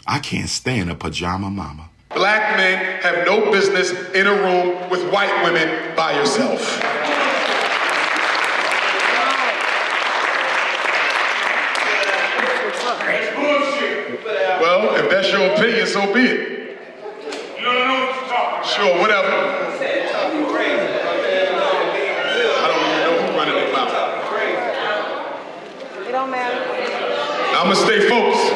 I can't stand a pajama mama. Black men have no business in a room with white women by yourself. Well, if that's your opinion, so be it. You don't know what you're talking about. Sure, whatever. I don't even know who's running their mouth. It don't matter. I'm gonna stay focused.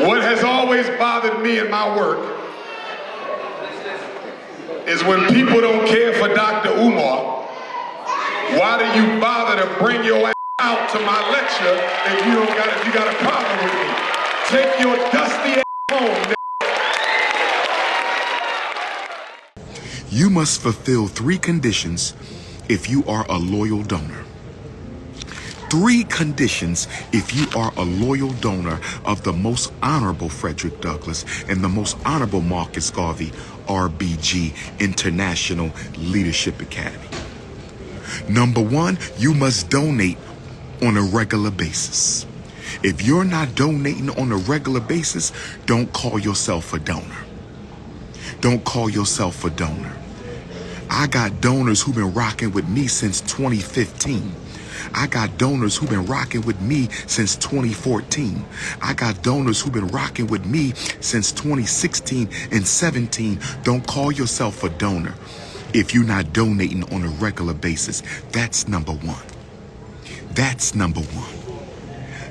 What has always bothered me in my work is when people don't care for Dr. Umar, why do you bother to bring your ass out to my lecture if you got a problem with me? Take your dusty ass home. You must fulfill 3 conditions if you are a loyal donor. 3 conditions if you are a loyal donor of the most honorable Frederick Douglass and the most honorable Marcus Garvey RBG International Leadership Academy. Number 1, you must donate on a regular basis. If you're not donating on a regular basis, don't call yourself a donor. Don't call yourself a donor. I got donors who've been rocking with me since 2015. I got donors who've been rocking with me since 2014. I got donors who've been rocking with me since 2016 and 17. Don't call yourself a donor if you're not donating on a regular basis. That's number one. That's number one.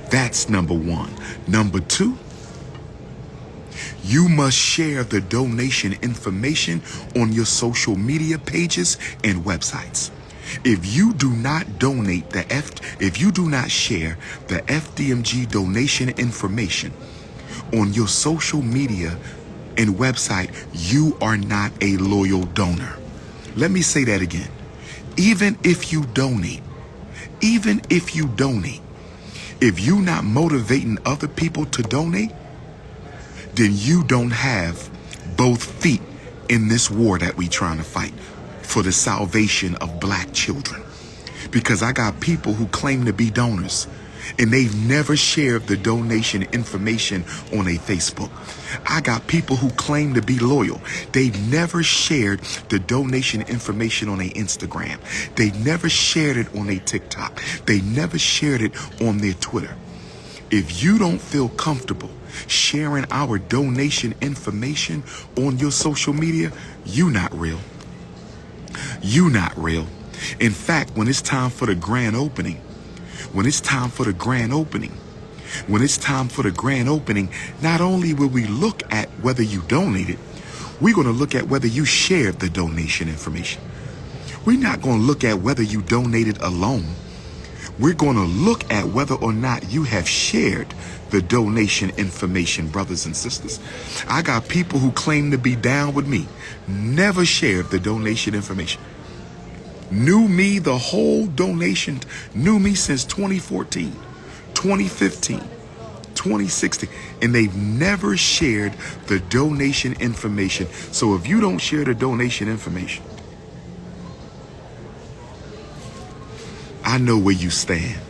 That's number one. Number two, you must share the donation information on your social media pages and websites. If you do not donate if you do not share the FDMG donation information on your social media and website, you are not a loyal donor. Let me say that again. Even if you donate, if you're not motivating other people to donate, then you don't have both feet in this war that we trying to fight for the salvation of black children. Because I got people who claim to be donors and they've never shared the donation information on a Facebook. I got people who claim to be loyal. They've never shared the donation information on a Instagram. They never shared it on a TikTok. They never shared it on their Twitter. If you don't feel comfortable sharing our donation information on your social media, you not real. You not real. In fact, when it's time for the grand opening, not only will we look at whether you donated, we're going to look at whether you shared the donation information. We're not going to look at whether you donated alone. We're going to look at whether or not you have shared the donation information, brothers and sisters. I got people who claim to be down with me, never shared the donation information. Knew me, the whole donation, knew me since 2014, 2015, 2016, and they've never shared the donation information. So if you don't share the donation information, I know where you stand.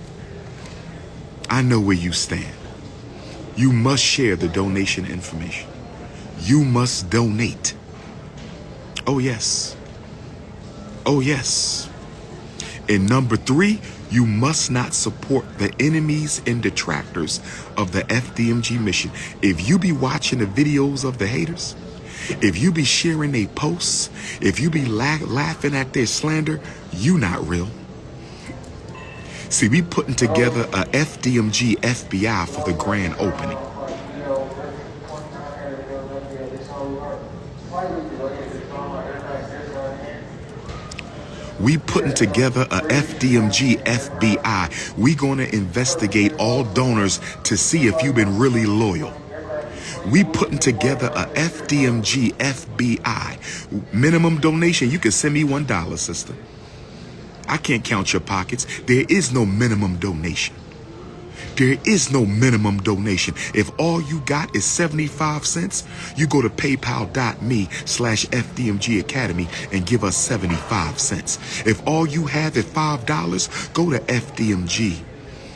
I know where you stand. You must share the donation information. You must donate. Oh, yes. Oh, yes. And number three, you must not support the enemies and detractors of the FDMG mission. If you be watching the videos of the haters, if you be sharing their posts, if you be laughing at their slander, you not real. See, we putting together a FDMG FBI for the grand opening. We putting together a FDMG FBI. We going to investigate all donors to see if you've been really loyal. We putting together a FDMG FBI. Minimum donation, you can send me $1, sister. I can't count your pockets. There is no minimum donation. There is no minimum donation. If all you got is 75 cents, you go to paypal.me/FDMG Academy and give us 75 cents. If all you have is $5, go to FDMG.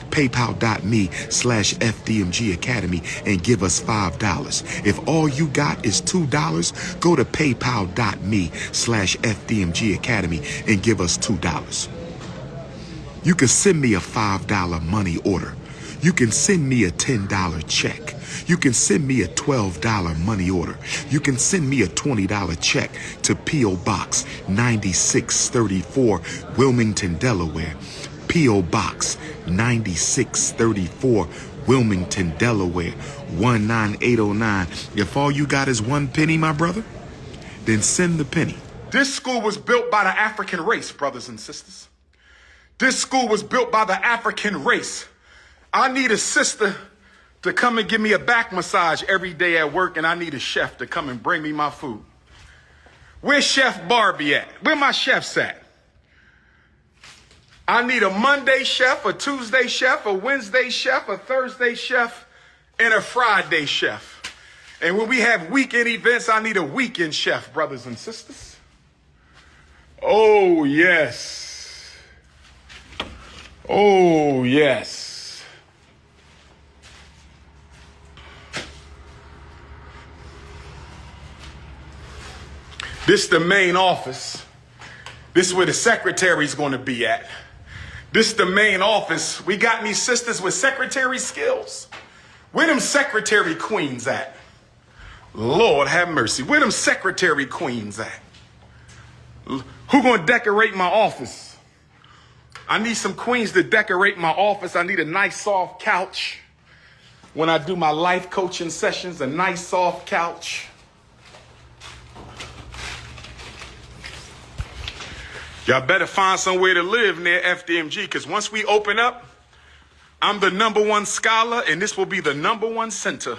paypal.me/FDMG Academy and give us $5. If all you got is $2, go to paypal.me/FDMG Academy and give us $2. You can send me a $5 money order. You can send me a $10 check. You can send me a $12 money order. You can send me a $20 check to P.O. Box 9634, Wilmington, Delaware. P.O. Box 9634, Wilmington, Delaware, 19809. If all you got is 1 penny, my brother, then send the penny. This school was built by the African race, brothers and sisters. This school was built by the African race. I need a sister to come and give me a back massage every day at work, and I need a chef to come and bring me my food. Where's Chef Barbie at? Where my chefs at? I need a Monday chef, a Tuesday chef, a Wednesday chef, a Thursday chef, and a Friday chef. And when we have weekend events, I need a weekend chef, brothers and sisters. Oh, yes. Oh, yes. This is the main office. This is where the secretary's going to be at. This is the main office. We got me sisters with secretary skills. Where them secretary queens at? Lord have mercy. Where them secretary queens at? Who gonna decorate my office? I need some queens to decorate my office. I need a nice soft couch. When I do my life coaching sessions, a nice soft couch. Y'all better find somewhere to live near FDMG, because once we open up, I'm the #1 scholar, and this will be the #1 center.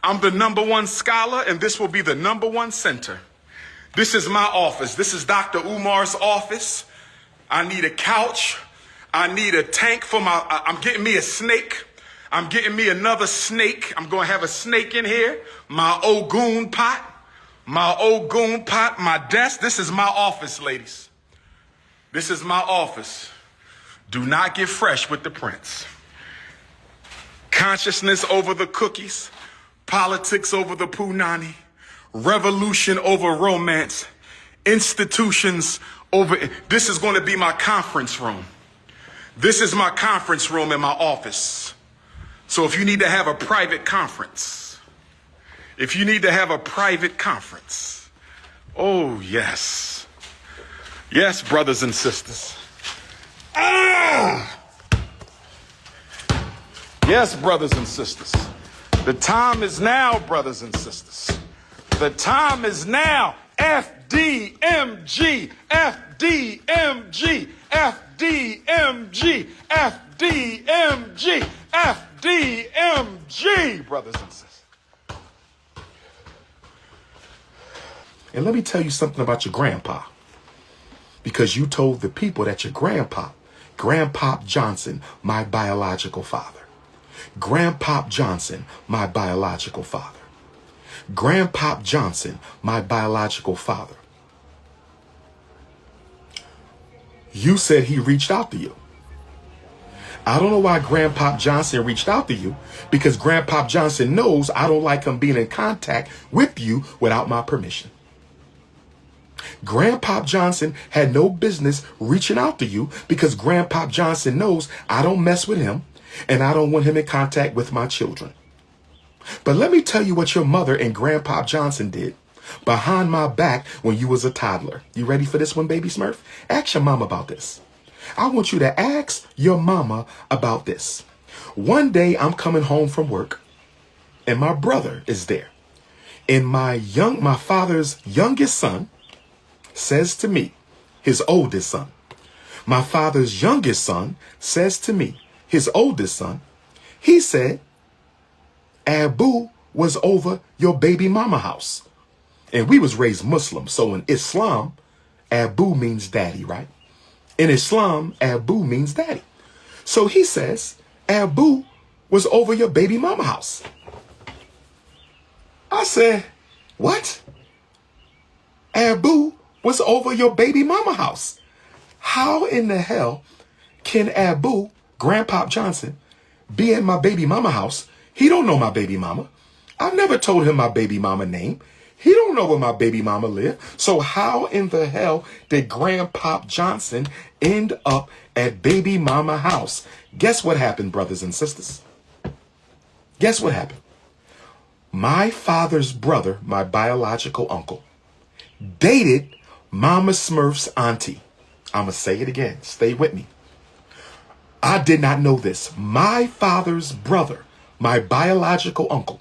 I'm the #1 scholar, and this will be the #1 center. This is my office. This is Dr. Umar's office. I need a couch. I need a tank for I'm getting me a snake. I'm getting me another snake. I'm going to have a snake in here. My Ogun pot. My Ogun pot. My desk. This is my office, ladies. This is my office. Do not get fresh with the prince. Consciousness over the cookies. Politics over the punani. Revolution over romance. Institutions over. This is going to be my conference room. This is my conference room in my office. So if you need to have a private conference, oh yes. Yes, brothers and sisters. Yes, brothers and sisters. The time is now, brothers and sisters. The time is now. FDMG, FDMG, FDMG, FDMG, FDMG, brothers and sisters. And let me tell you something about your grandpa. Because you told the people that your Grandpa Johnson, my biological father. Grandpop Johnson, my biological father. Grandpop Johnson, my biological father. You said he reached out to you. I don't know why Grandpop Johnson reached out to you, because Grandpop Johnson knows I don't like him being in contact with you without my permission. Grandpop Johnson had no business reaching out to you, because Grandpop Johnson knows I don't mess with him and I don't want him in contact with my children. But let me tell you what your mother and Grandpop Johnson did behind my back when you was a toddler. You ready for this one, baby Smurf? Ask your mama about this. I want you to ask your mama about this. One day I'm coming home from work and my brother is there. And my father's youngest son says to me, his oldest son. My father's youngest son says to me, his oldest son, he said, Abu was over your baby mama house. And we was raised Muslim. So in Islam, Abu means daddy, right? In Islam, Abu means daddy. So he says, Abu was over your baby mama house. I said, what? Abu was over your baby mama house. How in the hell can Abu, Grandpop Johnson, be in my baby mama house? He don't know my baby mama. I've never told him my baby mama name. He don't know where my baby mama live. So how in the hell did Grandpop Johnson end up at baby mama house? Guess what happened, brothers and sisters? Guess what happened? My father's brother, my biological uncle, dated Mama Smurf's auntie. I'm going to say it again. Stay with me. I did not know this. My father's brother, my biological uncle,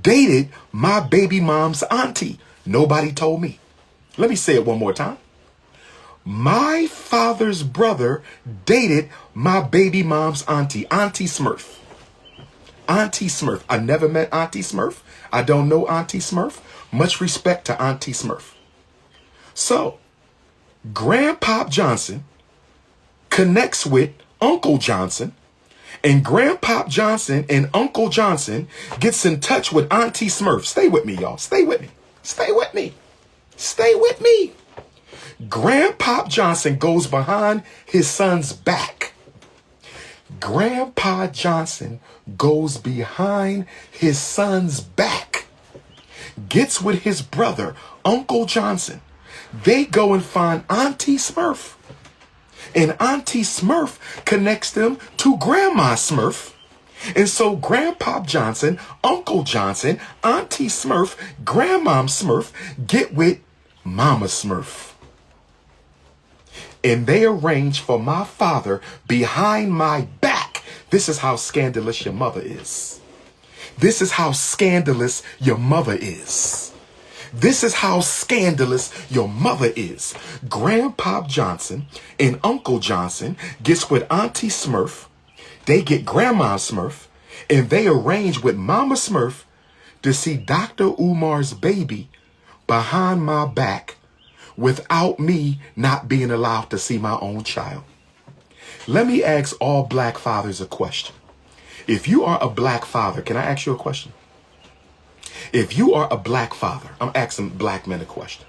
dated my baby mom's auntie. Nobody told me. Let me say it one more time. My father's brother dated my baby mom's auntie, Auntie Smurf. Auntie Smurf. I never met Auntie Smurf. I don't know Auntie Smurf. Much respect to Auntie Smurf. So, Grandpop Johnson connects with Uncle Johnson, and Grandpop Johnson and Uncle Johnson gets in touch with Auntie Smurf. Stay with me, y'all. Stay with me. Stay with me. Stay with me. Grandpop Johnson goes behind his son's back Grandpa Johnson goes behind his son's back, gets with his brother, Uncle Johnson. They go and find Auntie Smurf. And Auntie Smurf connects them to Grandma Smurf. And so Grandpa Johnson, Uncle Johnson, Auntie Smurf, Grandma Smurf get with Mama Smurf. And they arrange for my father behind my back. This is how scandalous your mother is. This is how scandalous your mother is. This is how scandalous your mother is. Grandpa Johnson and Uncle Johnson gets with Auntie Smurf. They get Grandma Smurf, and they arrange with Mama Smurf to see Dr. Umar's baby behind my back without me not being allowed to see my own child. Let me ask all black fathers a question. If you are a black father, can I ask you a question? If you are a black father, I'm asking black men a question.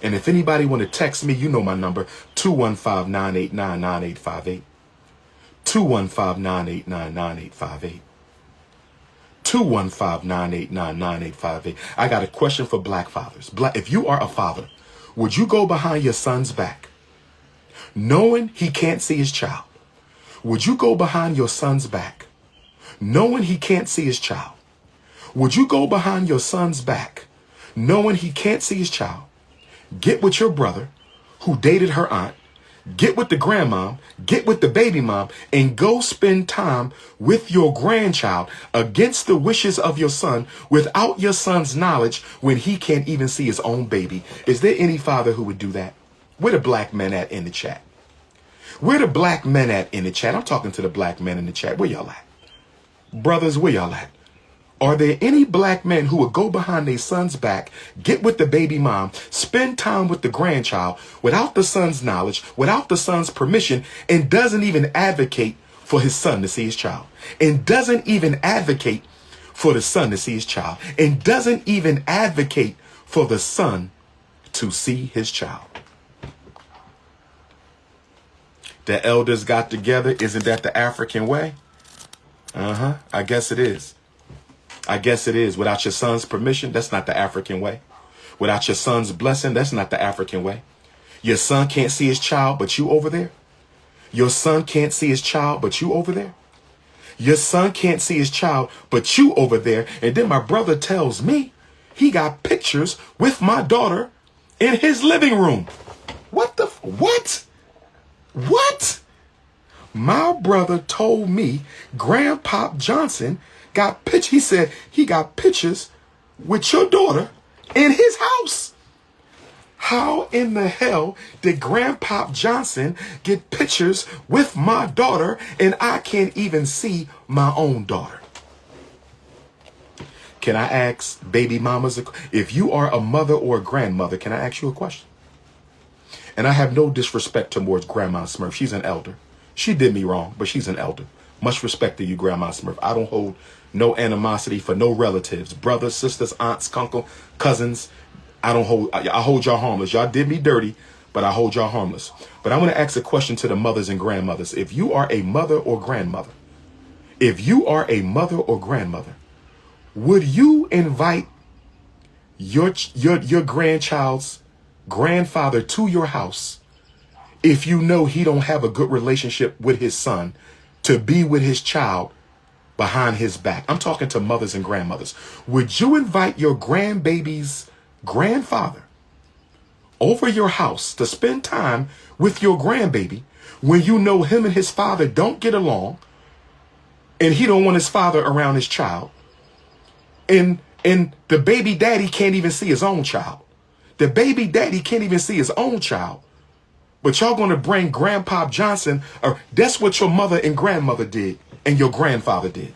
And if anybody want to text me, you know my number, 215-989-9858. 215-989-9858. 215-989-9858. I got a question for black fathers. If you are a father, would you go behind your son's back, knowing he can't see his child? Would you go behind your son's back, knowing he can't see his child? Would you go behind your son's back, knowing he can't see his child, get with your brother who dated her aunt, get with the grandmom, get with the baby mom, and go spend time with your grandchild against the wishes of your son without your son's knowledge when he can't even see his own baby? Is there any father who would do that? Where the black men at in the chat? Where the black men at in the chat? I'm talking to the black men in the chat. Where y'all at? Brothers, where y'all at? Are there any black men who would go behind their son's back, get with the baby mom, spend time with the grandchild without the son's knowledge, without the son's permission, and doesn't even advocate for his son to see his child? And doesn't even advocate for the son to see his child? And doesn't even advocate for the son to see his child? The elders got together. Isn't that the African way? I guess it is. I guess it is. Without your son's permission, that's not the African way. Without your son's blessing, that's not the African way. Your son can't see his child, but you over there. Your son can't see his child, but you over there. Your son can't see his child, but you over there. And then my brother tells me he got pictures with my daughter in his living room. What the, what? What? My brother told me Grandpa Johnson got pictures. He said he got pictures with your daughter in his house. How in the hell did Grandpa Johnson get pictures with my daughter and I can't even see my own daughter? Can I ask baby mamas, if you are a mother or a grandmother, can I ask you a question? And I have no disrespect towards Grandma Smurf. She's an elder. She did me wrong, but she's an elder. Much respect to you, Grandma Smurf. I don't hold no animosity for no relatives, brothers, sisters, aunts, uncle, cousins. I hold y'all harmless. Y'all did me dirty, but I hold y'all harmless. But I want to ask a question to the mothers and grandmothers. If you are a mother or grandmother, would you invite your grandchild's grandfather to your house if you know he don't have a good relationship with his son to be with his child behind his back? I'm talking to mothers and grandmothers. Would you invite your grandbaby's grandfather over your house to spend time with your grandbaby when you know him and his father don't get along and he don't want his father around his child, and the baby daddy can't even see his own child? The baby daddy can't even see his own child. But y'all gonna bring Grandpa Johnson, or that's what your mother and grandmother did and your grandfather did.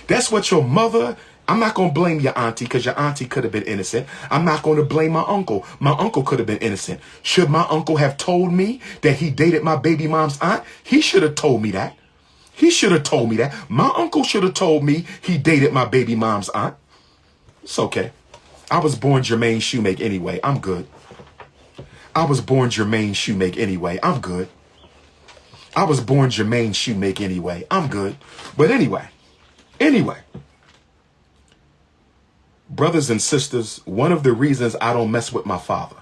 That's what your mother, I'm not gonna blame your auntie because your auntie could have been innocent. I'm not gonna blame my uncle. My uncle could have been innocent. Should my uncle have told me that he dated my baby mom's aunt? He should have told me that. He should have told me that. My uncle should have told me he dated my baby mom's aunt. It's okay. I was born Jermaine Shoemake anyway. I'm good. I was born Jermaine Shoemake anyway. I'm good. I was born Jermaine Shoemake anyway. I'm good. But anyway, brothers and sisters, one of the reasons I don't mess with my father,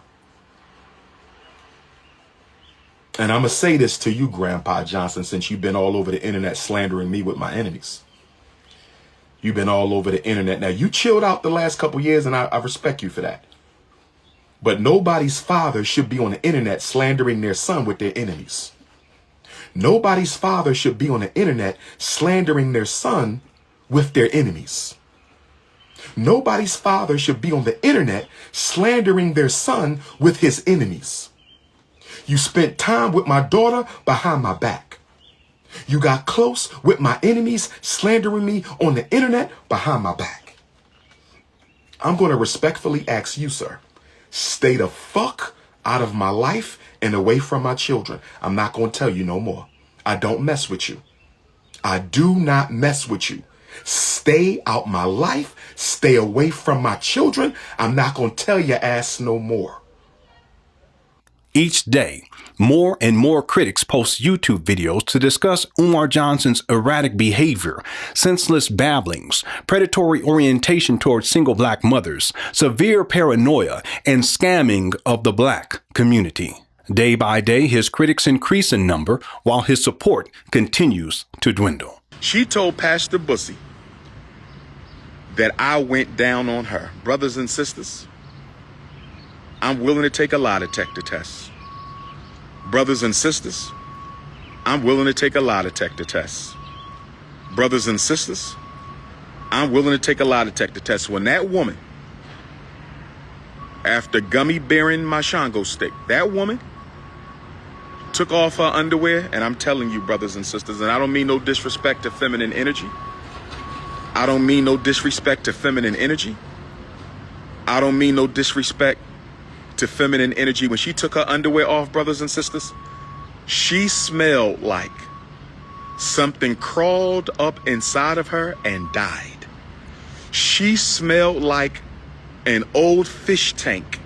and I'm going to say this to you, Grandpa Johnson, since you've been all over the internet slandering me with my enemies. You've been all over the internet. Now, you chilled out the last couple years, and I respect you for that. But nobody's father should be on the internet slandering their son with their enemies. Nobody's father should be on the internet slandering their son with their enemies. Nobody's father should be on the internet slandering their son with his enemies. You spent time with my daughter behind my back. You got close with my enemies slandering me on the internet behind my back. I'm going to respectfully ask you, sir, stay the fuck out of my life and away from my children. I'm not going to tell you no more. I don't mess with you. I do not mess with you. Stay out my life. Stay away from my children. I'm not going to tell your ass no more. Each day, more and more critics post YouTube videos to discuss Umar Johnson's erratic behavior, senseless babblings, predatory orientation towards single black mothers, severe paranoia, and scamming of the black community. Day by day, his critics increase in number while his support continues to dwindle. She told Pastor Bussy that I went down on her. Brothers and sisters, I'm willing to take a lie detector test. Brothers and sisters, I'm willing to take a lie detector test. Brothers and sisters, I'm willing to take a lie detector test. When that woman, after gummy bearing my Shango stick, that woman took off her underwear, and I'm telling you, brothers and sisters, and I don't mean no disrespect to feminine energy. I don't mean no disrespect to feminine energy. I don't mean no disrespect to feminine energy. When she took her underwear off, brothers and sisters, she smelled like something crawled up inside of her and died. She smelled like an old fish tank.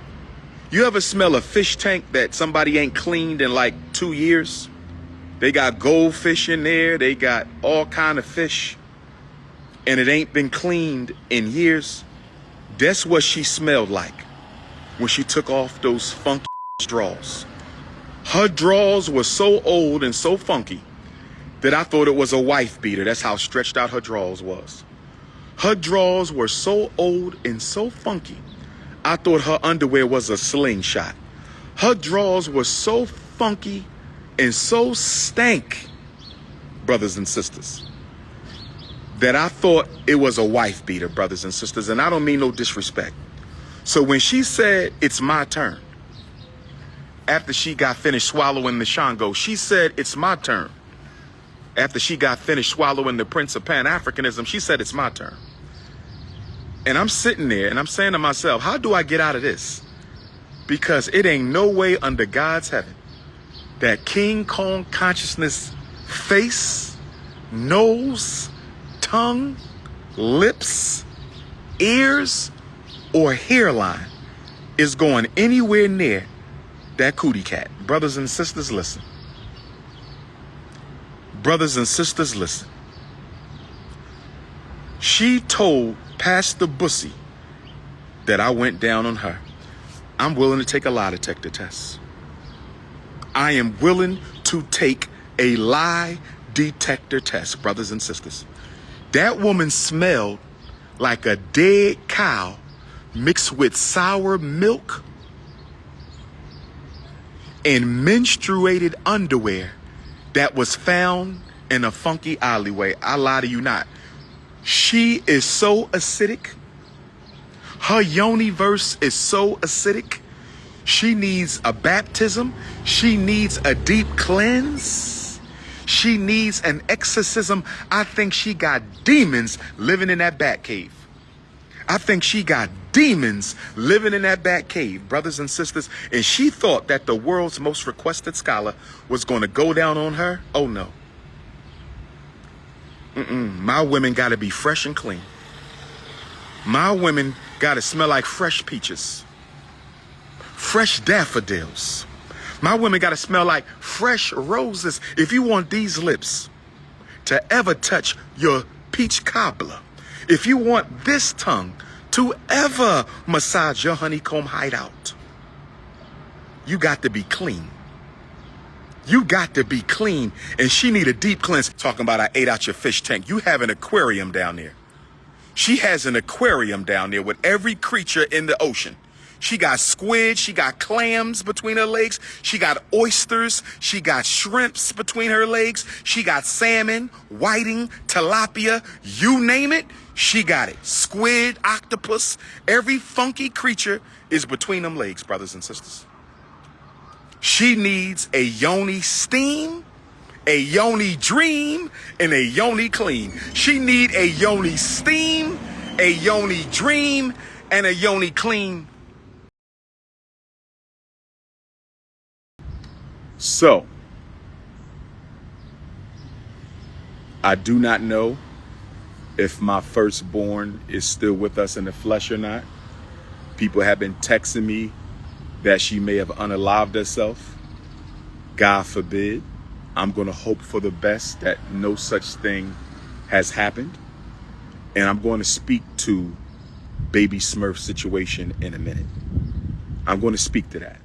You ever smell a fish tank that somebody ain't cleaned in like 2 years? They got goldfish in there. They got all kind of fish, and it ain't been cleaned in years. That's what she smelled like when she took off those funky drawers. Her drawers were so old and so funky that I thought it was a wife beater. That's how stretched out her drawers was. Her drawers were so old and so funky, I thought her underwear was a slingshot. Her drawers were so funky and so stank, brothers and sisters, that I thought it was a wife beater, brothers and sisters. And I don't mean no disrespect. So when she said, it's my turn, after she got finished swallowing the Shango, she said, it's my turn. After she got finished swallowing the Prince of Pan Africanism, she said, it's my turn. And I'm sitting there and I'm saying to myself, how do I get out of this? Because it ain't no way under God's heaven that King Kong consciousness face, nose, tongue, lips, ears, or hairline is going anywhere near that cootie cat. Brothers and sisters, listen. Brothers and sisters, listen. She told Pastor Bussy that I went down on her. I'm willing to take a lie detector test. I am willing to take a lie detector test, brothers and sisters. That woman smelled like a dead cow mixed with sour milk and menstruated underwear that was found in a funky alleyway. I lie to you not. She is so acidic. Her yoni-verse is so acidic. She needs a baptism. She needs a deep cleanse. She needs an exorcism. I think she got demons living in that bat cave. I think she got demons living in that bat cave, brothers and sisters. And she thought that the world's most requested scholar was going to go down on her. Oh, no. My women got to be fresh and clean. My women got to smell like fresh peaches, fresh daffodils. My women got to smell like fresh roses. If you want these lips to ever touch your peach cobbler, if you want this tongue to ever massage your honeycomb hideout, you got to be clean. You got to be clean. And she need a deep cleanse. Talking about I ate out your fish tank. You have an aquarium down there. She has an aquarium down there with every creature in the ocean. She got squid, she got clams between her legs, she got oysters, she got shrimps between her legs, she got salmon, whiting, tilapia, you name it, she got it. Squid, octopus, every funky creature is between them legs, brothers and sisters. She needs a yoni steam, a yoni dream, and a yoni clean. She need a yoni steam, a yoni dream, and a yoni clean. So, I do not know if my firstborn is still with us in the flesh or not. People have been texting me that she may have unalived herself. God forbid. I'm going to hope for the best that no such thing has happened. And I'm going to speak to Baby Smurf's situation in a minute. I'm going to speak to that.